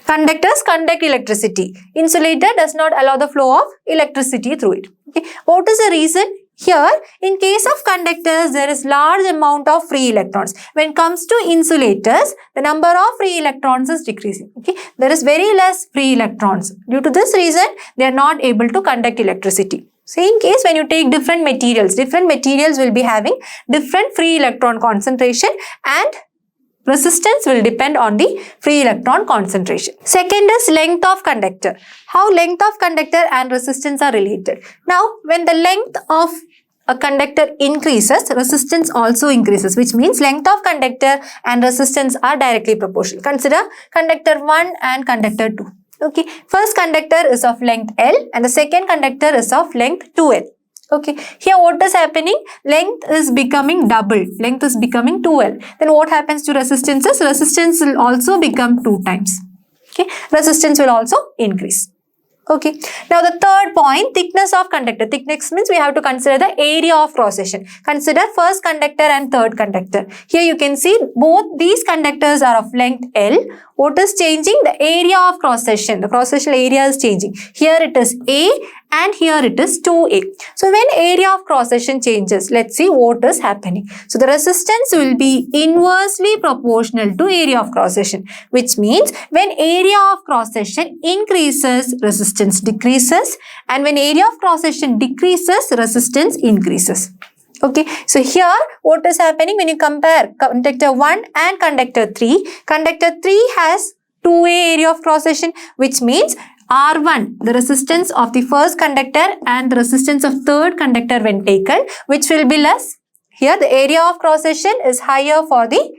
Conductors conduct electricity. Insulator does not allow the flow of electricity through it. Okay, what is the reason? Here, in case of conductors, there is large amount of free electrons. When it comes to insulators, the number of free electrons is decreasing. Okay, there is very less free electrons. Due to this reason, they are not able to conduct electricity. Same case when you take different materials will be having different free electron concentration, and resistance will depend on the free electron concentration. Second is length of conductor. How length of conductor and resistance are related. Now, when the length of a conductor increases, resistance also increases, which means length of conductor and resistance are directly proportional. Consider conductor 1 and conductor 2. Okay, first conductor is of length L and the second conductor is of length 2L. Okay, here what is happening? Length is becoming double. Length is becoming 2L. Then what happens to resistances? Resistance will also become 2 times. Okay, resistance will also increase. Okay, now the third point, thickness of conductor. Thickness means we have to consider the area of cross section. Consider first conductor and third conductor. Here you can see both these conductors are of length L. What is changing? The area of cross section. The cross sectional area is changing. Here it is A and here it is 2A. So when area of cross section changes, let's see what is happening. So the resistance will be inversely proportional to area of cross section, which means when area of cross section increases, resistance decreases, and when area of cross section decreases, resistance increases. Okay, so here what is happening when you compare conductor 1 and conductor 3? Conductor 3 has 2A area of cross section, which means R1, the resistance of the first conductor and the resistance of third conductor when taken, which will be less. Here the area of cross section is higher for the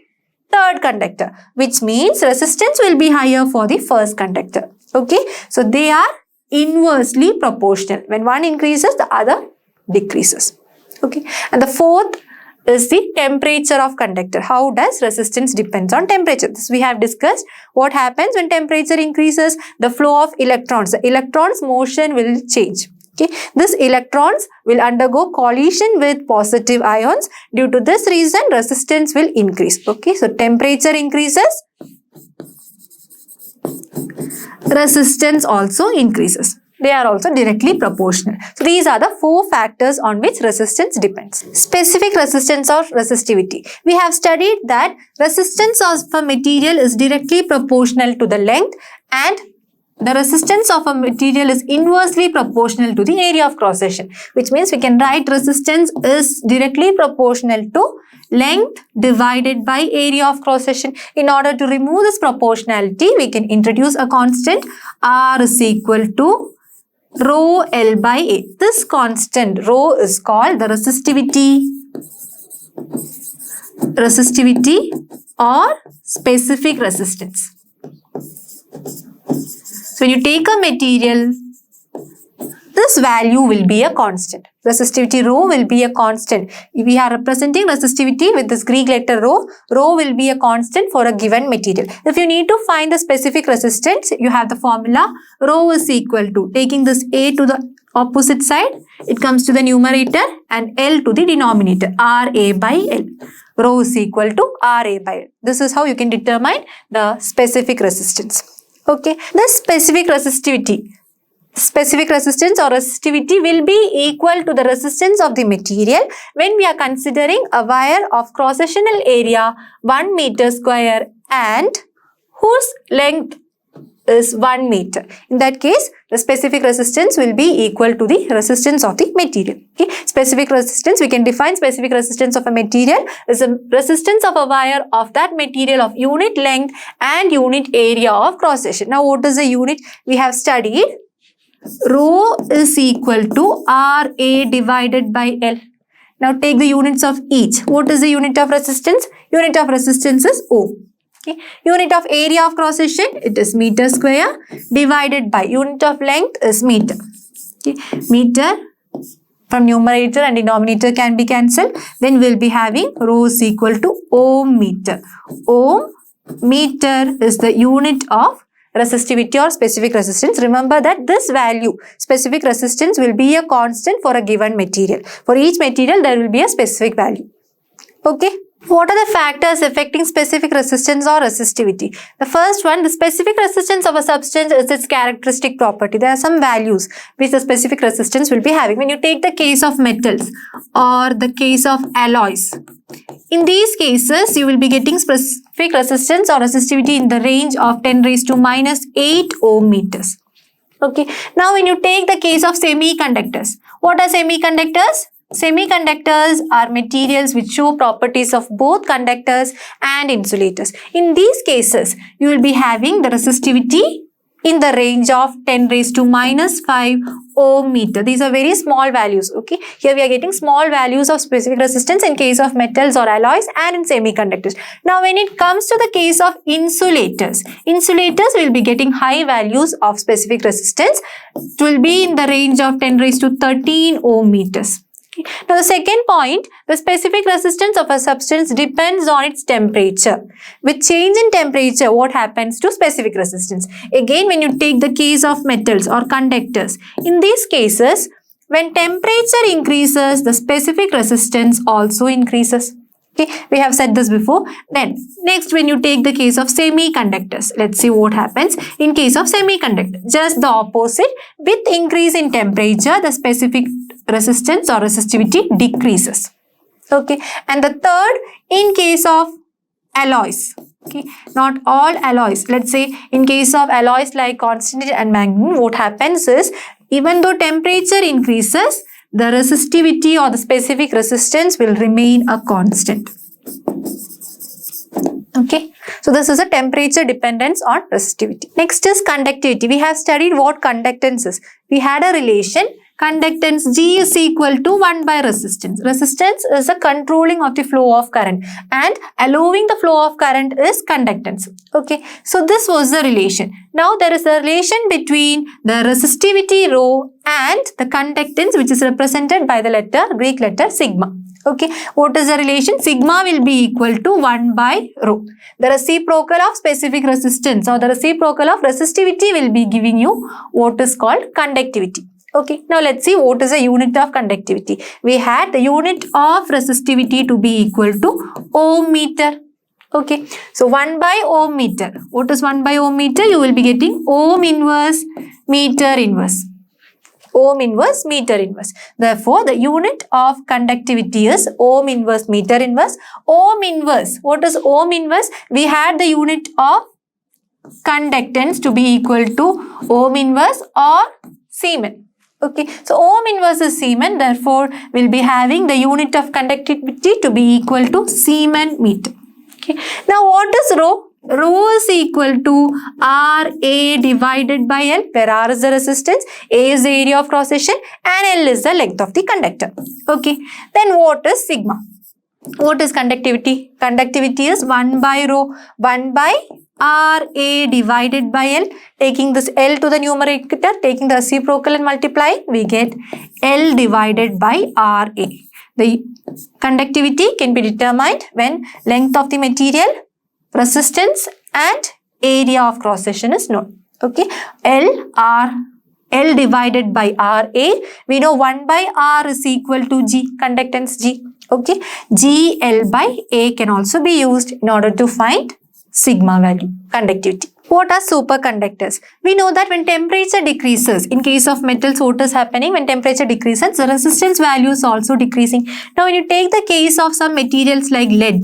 third conductor, which means resistance will be higher for the first conductor. Okay, so they are inversely proportional. When one increases, the other decreases. Okay, and the fourth is the temperature of conductor. How does resistance depends on temperature? This we have discussed. What happens when temperature increases? The flow of electrons. The electrons motion will change. Okay, these electrons will undergo collision with positive ions. Due to this reason, resistance will increase. Okay, so temperature increases, resistance also increases. They are also directly proportional. So these are the 4 factors on which resistance depends. Specific resistance or resistivity. We have studied that resistance of a material is directly proportional to the length, and the resistance of a material is inversely proportional to the area of cross section, which means we can write resistance is directly proportional to length divided by area of cross section. In order to remove this proportionality, we can introduce a constant R is equal to rho L by A. This constant rho is called the resistivity or specific resistance. So when you take a material, this value will be a constant. Resistivity rho will be a constant. If we are representing resistivity with this Greek letter rho, rho will be a constant for a given material. If you need to find the specific resistance, you have the formula rho is equal to, taking this A to the opposite side, it comes to the numerator, and L to the denominator, RA by L. Rho is equal to RA by L. This is how you can determine the specific resistance. Okay, the specific resistance or resistivity will be equal to the resistance of the material when we are considering a wire of cross-sectional area 1 meter square and whose length is 1 meter. In that case, the specific resistance will be equal to the resistance of the material. Okay? Specific resistance, we can define specific resistance of a material is a resistance of a wire of that material of unit length and unit area of cross-section. Now, what is the unit? We have studied rho is equal to RA divided by L. Now take the units of each. What is the unit of resistance? Unit of resistance is Ohm. Okay. Unit of area of cross section, it is meter square, divided by unit of length is meter. Okay. Meter from numerator and denominator can be cancelled. Then we will be having rho is equal to ohm meter. Ohm meter is the unit of resistivity or specific resistance. Remember that this value, specific resistance, will be a constant for a given material. For each material, there will be a specific value. Okay. What are the factors affecting specific resistance or resistivity? The first one, the specific resistance of a substance is its characteristic property. There are some values which the specific resistance will be having. When you take the case of metals or the case of alloys, in these cases, you will be getting specific resistance or resistivity in the range of 10 raised to minus 8 ohm meters. Okay. Now, when you take the case of semiconductors, what are semiconductors? Semiconductors are materials which show properties of both conductors and insulators. In these cases, you will be having the resistivity in the range of 10 raised to minus 5 ohm meter. These are very small values. Okay. Here we are getting small values of specific resistance in case of metals or alloys and in semiconductors. Now, when it comes to the case of insulators, insulators will be getting high values of specific resistance. It will be in the range of 10 raised to 13 ohm meters. Okay. Now, the second point, the specific resistance of a substance depends on its temperature. With change in temperature, what happens to specific resistance? Again, when you take the case of metals or conductors, in these cases, when temperature increases, the specific resistance also increases. Okay, we have said this before. Then, next, when you take the case of semiconductors, let's see what happens in case of semiconductor. Just the opposite. With increase in temperature, the specific resistance or resistivity decreases. Okay, and the third, in case of alloys. Okay, not all alloys. Let's say in case of alloys like constantine and manganese, what happens is even though temperature increases, the resistivity or the specific resistance will remain a constant. Okay, so this is a temperature dependence on resistivity. Next is conductivity. We have studied what conductance is. We had a relation. Conductance G is equal to 1 by resistance. Resistance is a controlling of the flow of current and allowing the flow of current is conductance. Okay, so this was the relation. Now there is a relation between the resistivity rho and the conductance, which is represented by the Greek letter sigma. Okay, what is the relation? Sigma will be equal to 1 by rho. The reciprocal of specific resistance or the reciprocal of resistivity will be giving you what is called conductivity. Okay, now let's see what is the unit of conductivity. We had the unit of resistivity to be equal to ohm meter. Okay, so 1 by ohm meter. What is 1 by ohm meter? You will be getting ohm inverse meter inverse. Ohm inverse meter inverse. Therefore, the unit of conductivity is ohm inverse meter inverse. Ohm inverse. What is ohm inverse? We had the unit of conductance to be equal to ohm inverse or Siemens. Okay, so ohm inverse is Siemens, therefore we'll be having the unit of conductivity to be equal to Siemens meter. Okay, now what is rho? Rho is equal to RA divided by L, where R is the resistance, A is the area of cross section and L is the length of the conductor. Okay, then what is sigma? What is conductivity? Conductivity is 1 by rho, 1 by RA divided by L. Taking this L to the numerator, taking the reciprocal and multiplying, we get L divided by RA. The conductivity can be determined when length of the material, resistance and area of cross section is known. Okay, L divided by RA. We know 1 by R is equal to G, conductance G. Okay, GL by A can also be used in order to find sigma value, conductivity. What are superconductors? We know that when temperature decreases, in case of metals, what is happening? When temperature decreases, the resistance value is also decreasing. Now, when you take the case of some materials like lead,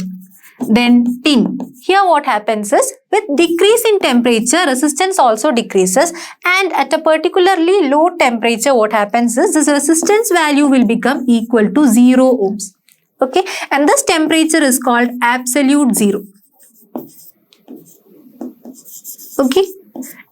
then tin, here what happens is, with decrease in temperature, resistance also decreases, and at a particularly low temperature, what happens is, this resistance value will become equal to 0 ohms. Okay, and this temperature is called absolute zero. Okay,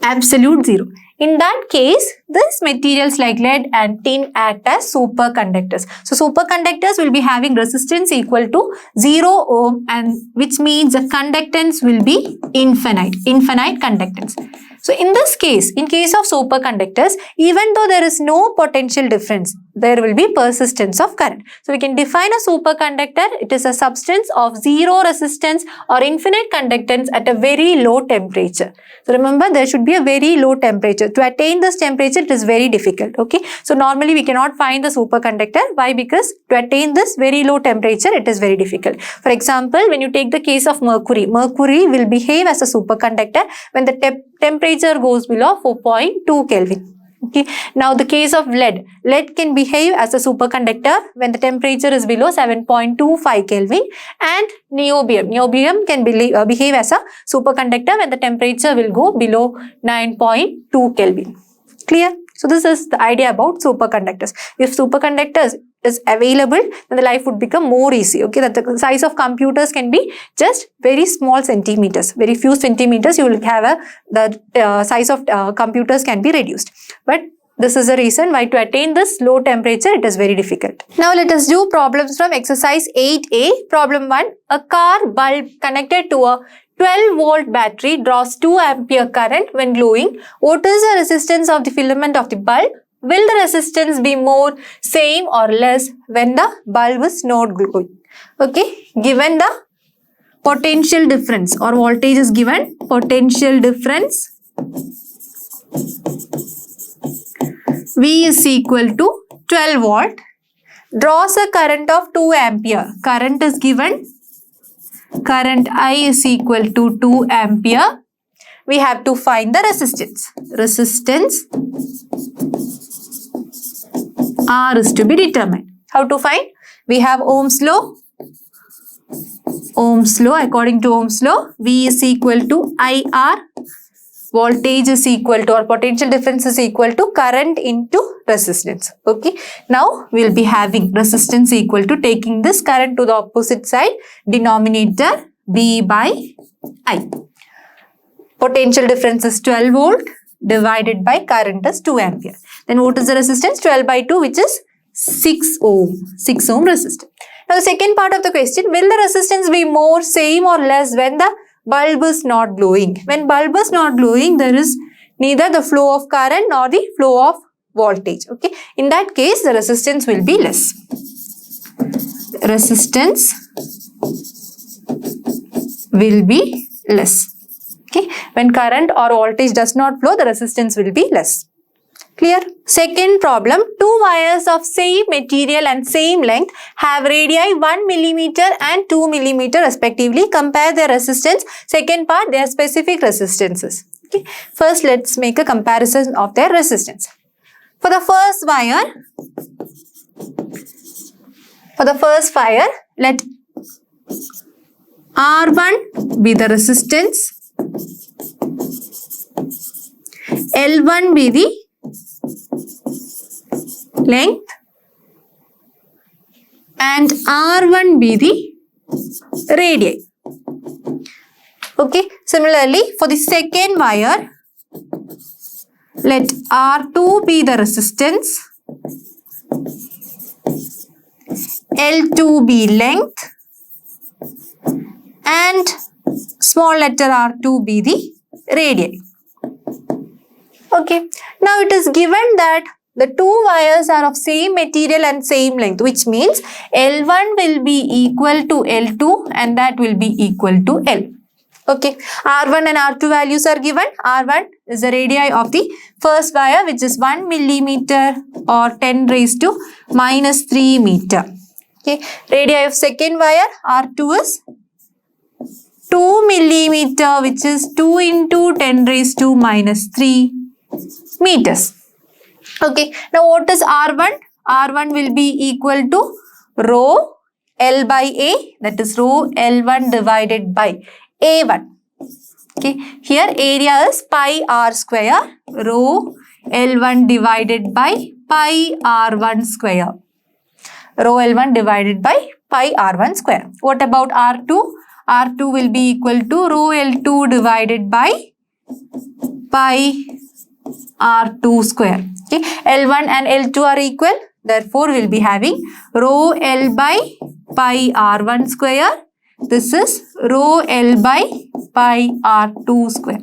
absolute zero. In that case, these materials like lead and tin act as superconductors. So, superconductors will be having resistance equal to 0 ohm, and which means the conductance will be infinite conductance. So, in this case, in case of superconductors, even though there is no potential difference, there will be persistence of current. So we can define a superconductor. It is a substance of zero resistance or infinite conductance at a very low temperature. So remember, there should be a very low temperature. To attain this temperature, it is very difficult. Okay. So normally we cannot find the superconductor. Why? Because to attain this very low temperature, it is very difficult. For example, when you take the case of mercury, mercury will behave as a superconductor when the temperature goes below 4.2 Kelvin. Okay. Now the case of lead, lead can behave as a superconductor when the temperature is below 7.25 Kelvin, and niobium can behave as a superconductor when the temperature will go below 9.2 Kelvin. Clear? So this is the idea about superconductors. If superconductors is available, then the life would become more easy. Okay, that the size of computers can be just very small centimeters, very few centimeters. You will have the size of computers can be reduced. But this is the reason why to attain this low temperature, it is very difficult. Now let us do problems from exercise 8A. Problem 1. A car bulb connected to a 12-volt battery draws 2 ampere current when glowing. What is the resistance of the filament of the bulb? Will the resistance be more, same or less when the bulb is not glowing? Okay, given the potential difference or voltage is given, potential difference V is equal to 12 volt, draws a current of 2 ampere. Current is given, current I is equal to 2 ampere. We have to find the resistance. Resistance R is to be determined. How to find? We have Ohm's law. Ohm's law, according to Ohm's law, V is equal to IR. Voltage is equal to, or potential difference is equal to current into resistance. Okay. Now we will be having resistance equal to, taking this current to the opposite side, denominator V by I. Potential difference is 12 volt divided by current is 2 ampere. Then what is the resistance? 12 by 2, which is 6 ohm. 6 ohm resistance. Now the second part of the question, will the resistance be more, same or less when the bulb is not glowing? When bulb is not glowing, there is neither the flow of current nor the flow of voltage. Okay. In that case, the resistance will be less. Resistance will be less. Okay. When current or voltage does not flow, the resistance will be less. Clear? Second problem, two wires of same material and same length have radii 1 millimeter and 2 millimeter respectively. Compare their resistance. Second part, their specific resistances. Okay. First, let's make a comparison of their resistance. For the first wire, let R1 be the resistance, L1 be the length, and R1 be the radii. Okay. Similarly, for the second wire, let R2 be the resistance, L2 be length, and small letter R2 be the radii. Okay. Now it is given that the two wires are of same material and same length, which means L1 will be equal to L2 and that will be equal to L. Okay. R1 and R2 values are given. R1 is the radii of the first wire, which is 1 millimeter or 10 raised to minus 3 meter. Okay. Radii of second wire, R2 is 2 millimeter, which is 2 into 10 raised to minus 3 meters. Okay. Now what is R1? R1 will be equal to rho L by A, that is rho L1 divided by A1. Okay. Here area is pi R square, rho L1 divided by pi R1 square. Rho L1 divided by pi R1 square. What about R2? R2 will be equal to rho L2 divided by pi R2 square. Okay. L1 and L2 are equal. Therefore, we will be having rho L by pi R1 square. This is rho L by pi R2 square.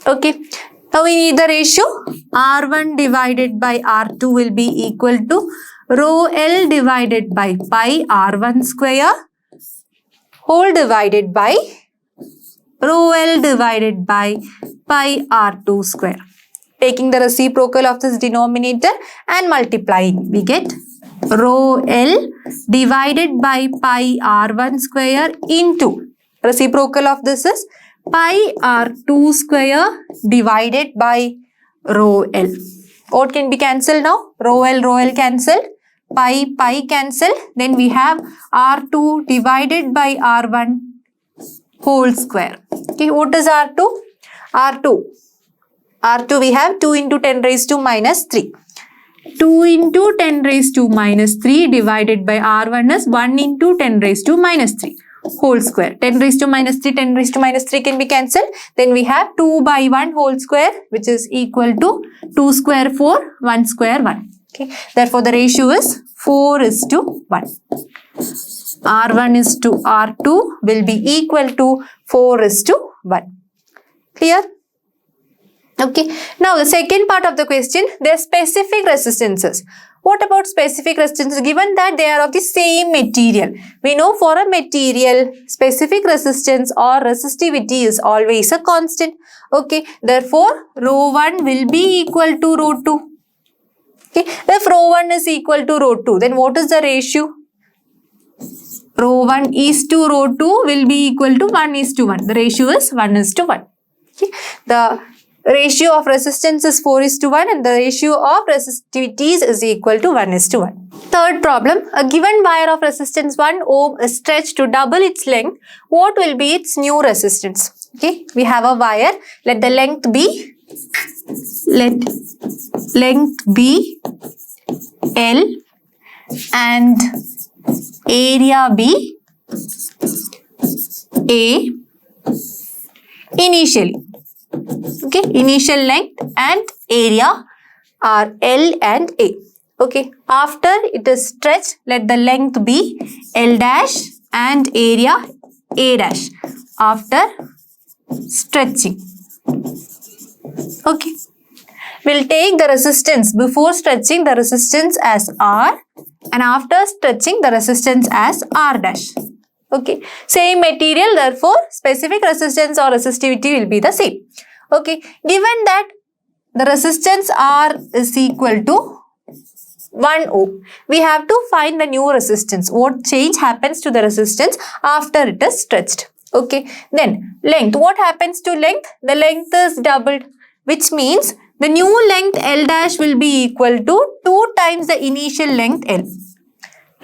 Okay. Now we need the ratio. R1 divided by R2 will be equal to rho L divided by pi R1 square whole divided by rho L divided by pi R2 square. Taking the reciprocal of this denominator and multiplying, we get rho L divided by pi R1 square into reciprocal of this is pi R2 square divided by rho L. What can be cancelled now? Rho L cancelled. Pi cancelled. Then we have R2 divided by R1 whole square. Okay, what is R2? R2 we have 2 into 10 raised to minus 3. 2 into 10 raised to minus 3 divided by R1 is 1 into 10 raised to minus 3 whole square. 10 raised to minus 3, 10 raised to minus 3 can be cancelled. Then we have 2 by 1 whole square which is equal to 2 square 4, 1 square 1. Okay. Therefore, the ratio is 4:1. R1 is to R2 will be equal to 4:1. Clear? Okay. Now, the second part of the question, their specific resistances. What about specific resistances? Given that they are of the same material. We know for a material, specific resistance or resistivity is always a constant. Okay. Therefore, rho 1 will be equal to rho 2. Okay. If rho 1 is equal to rho 2, then what is the ratio? Rho 1 is to rho 2 will be equal to 1:1. The ratio is 1:1. Okay. The ratio of resistance is 4:1 and the ratio of resistivities is equal to 1:1. Third problem, a given wire of resistance 1 ohm is stretched to double its length. What will be its new resistance? Okay, we have a wire. Let the length be L and area be A initially. Okay, initial length and area are L and A. Okay, after it is stretched, let the length be L dash and area A dash after stretching. Okay, we'll take the resistance before stretching the resistance as R and after stretching the resistance as R dash. Okay, same material, therefore specific resistance or resistivity will be the same. Okay, given that the resistance R is equal to 1 ohm, we have to find the new resistance. What change happens to the resistance after it is stretched? Okay, then length. What happens to length? The length is doubled, which means the new length L dash will be equal to 2 times the initial length L.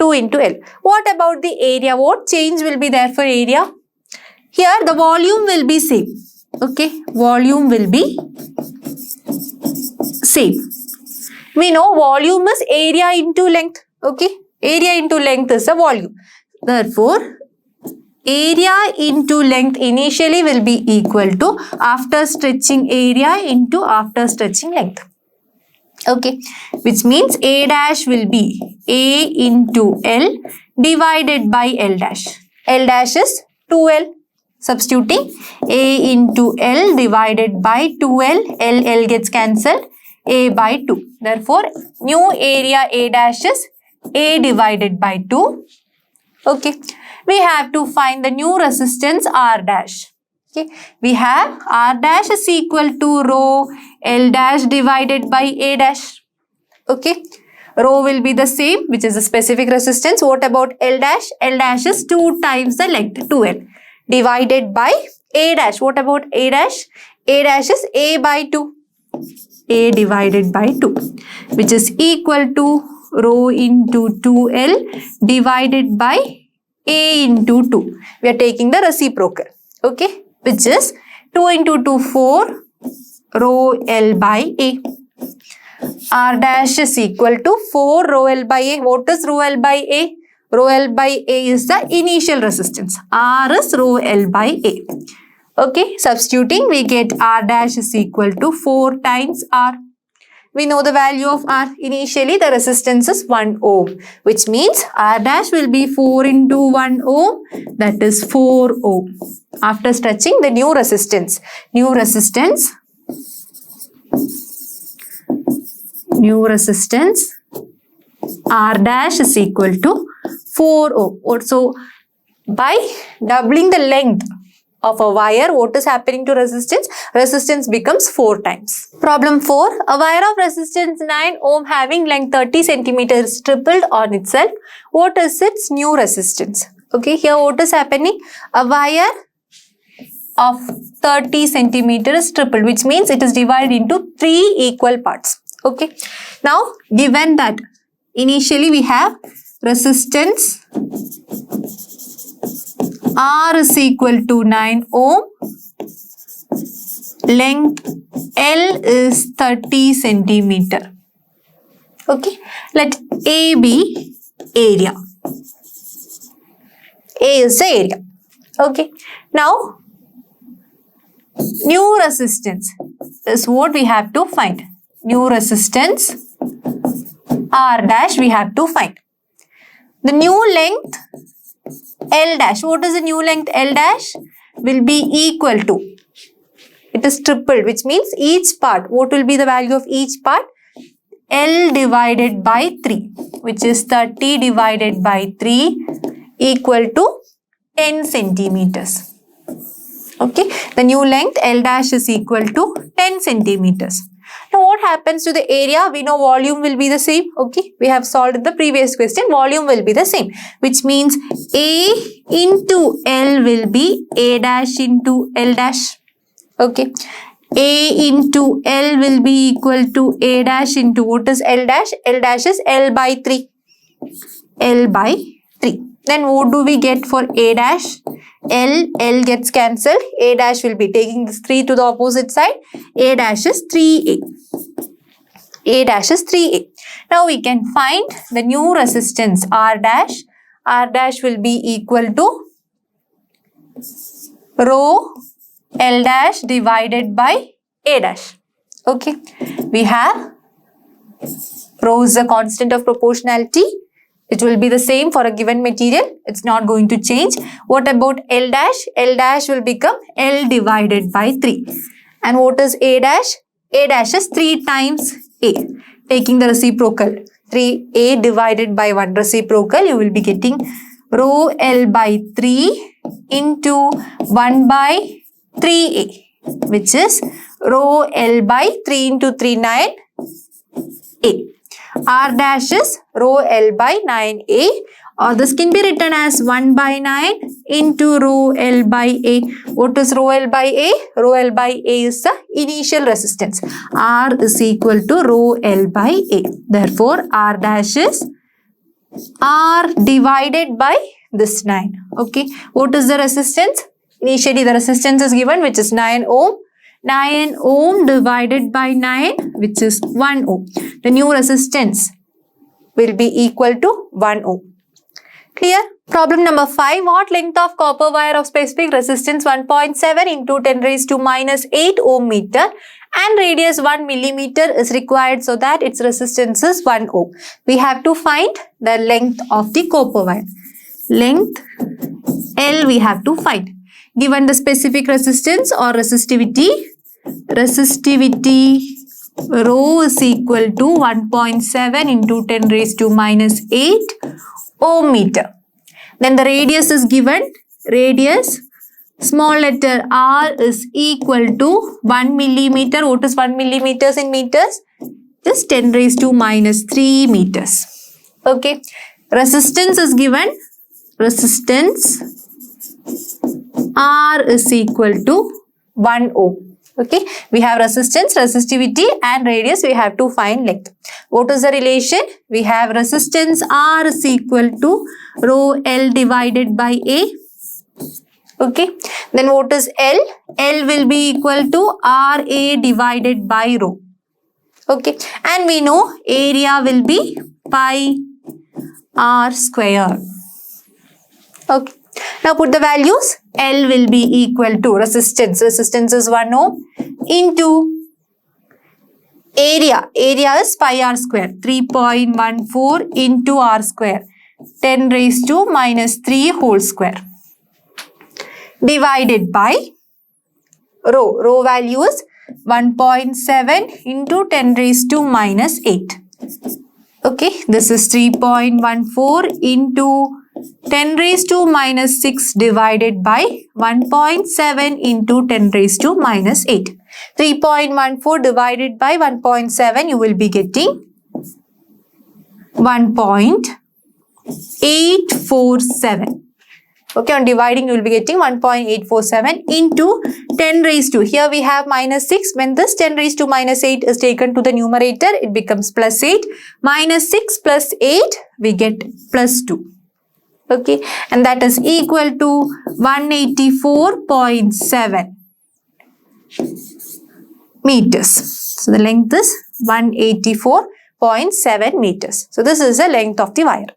2 into L. What about the area? What change will be there for area? Here the volume will be same. Okay, volume will be same. We know volume is area into length. Okay, area into length is a volume. Therefore, area into length initially will be equal to after stretching area into after stretching length. Okay, which means A dash will be A into L divided by L dash. L dash is 2L. Substituting A into L divided by 2L. L gets cancelled. A by 2. Therefore, new area A dash is A divided by 2. Okay. We have to find the new resistance R dash. Okay. We have R dash is equal to rho L dash divided by A dash. Okay. Rho will be the same, which is the specific resistance. What about L dash? L dash is 2 times the length, 2L. Divided by A dash. What about A dash? A dash is A by 2. A divided by 2, which is equal to rho into 2L divided by A into 2. We are taking the reciprocal. Okay. Which is 2 into 2, 4 rho L by A. R dash is equal to 4 rho L by A. What is rho L by A? Rho L by A is the initial resistance. R is rho L by A. Okay, substituting we get R dash is equal to 4 times R. We know the value of R. Initially the resistance is 1 ohm, which means R dash will be 4 into 1 ohm, that is 4 ohm. After stretching the new resistance New resistance R dash is equal to 4 ohm. So by doubling the length of a wire, what is happening to resistance? Resistance becomes 4 times. Problem 4. A wire of resistance 9 ohm having length 30 centimeters is tripled on itself. What is its new resistance? Okay, here what is happening? A wire of 30 centimeters is tripled, which means it is divided into 3 equal parts. Okay, now given that initially we have resistance R is equal to 9 ohm, length L is 30 centimeter. Okay, let A be area. A is the area. Okay, now new resistance is what we have to find. New resistance R dash we have to find. The new length L dash. What is the new length L dash? Will be equal to. It is tripled, which means each part. What will be the value of each part? L divided by 3, which is 30 divided by 3 equal to 10 centimeters. Okay, the new length L dash is equal to 10 centimeters. Now what happens to the area? We know volume will be the same. Okay, we have solved in the previous question. Volume will be the same, which means A into L will be A dash into L dash. Okay, A into L will be equal to A dash into what is L dash? L dash is L by 3. L by 3. Then what do we get for A dash? L gets cancelled. A dash will be taking this 3 to the opposite side. A dash is 3A. A dash is 3A. Now we can find the new resistance R dash. R dash will be equal to rho L dash divided by A dash. Okay. We have rho is the constant of proportionality. It will be the same for a given material. It's not going to change. What about L dash? L dash will become L divided by 3. And what is A dash? A dash is 3 times A. Taking the reciprocal. 3A divided by 1 reciprocal. You will be getting rho L by 3 into 1 by 3A. Which is rho L by 3 into 3, 9A. R dash is rho L by 9A, or this can be written as 1 by 9 into rho L by A. What is rho L by A? Rho L by A is the initial resistance. R is equal to rho L by A. Therefore, R dash is R divided by this 9. Okay. What is the resistance? Initially, the resistance is given, which is 9 ohm. 9 ohm divided by 9, which is 1 ohm. The new resistance will be equal to 1 ohm. Clear? Problem number 5. What length of copper wire of specific resistance 1.7 into 10 raised to minus 8 ohm meter and radius 1 millimeter is required so that its resistance is 1 ohm? We have to find the length of the copper wire. Length L we have to find. Given the specific resistance or resistivity rho is equal to 1.7 into 10 raised to minus 8 ohm meter. Then the radius is given. Radius, small letter r is equal to 1 millimeter. What is 1 millimeters in meters? Just 10 raised to minus 3 meters. Okay. Resistance is given. Resistance R is equal to 1 ohm. Okay. We have resistance, resistivity and radius. We have to find length. What is the relation? We have resistance R is equal to rho L divided by A. Okay. Then what is L? L will be equal to RA divided by rho. Okay. And we know area will be pi R square. Okay. Now put the values. L will be equal to resistance. Resistance is 1 ohm into area. Area is pi R square. 3.14 into R square. 10 raised to minus 3 whole square. Divided by rho. Rho value is 1.7 into 10 raised to minus 8. Okay, this is 3.14 into 10 raised to minus 6 divided by 1.7 into 10 raised to minus 8. 3.14 divided by 1.7, you will be getting 1.847. Okay, on dividing you will be getting 1.847 into 10 raised to. Here we have minus 6. When this 10 raised to minus 8 is taken to the numerator, it becomes plus 8. Minus 6 plus 8, we get plus 2. Okay, and that is equal to 184.7 meters. So the length is 184.7 meters. So this is the length of the wire.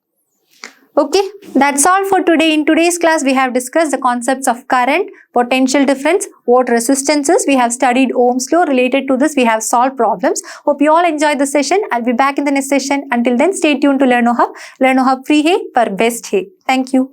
Okay, that's all for today. In today's class, we have discussed the concepts of current, potential difference, what resistance is. We have studied Ohm's law. Related to this, we have solved problems. Hope you all enjoyed the session. I'll be back in the next session. Until then, stay tuned to Learno Hub. Learno Hub free hai, par best hai. Thank you.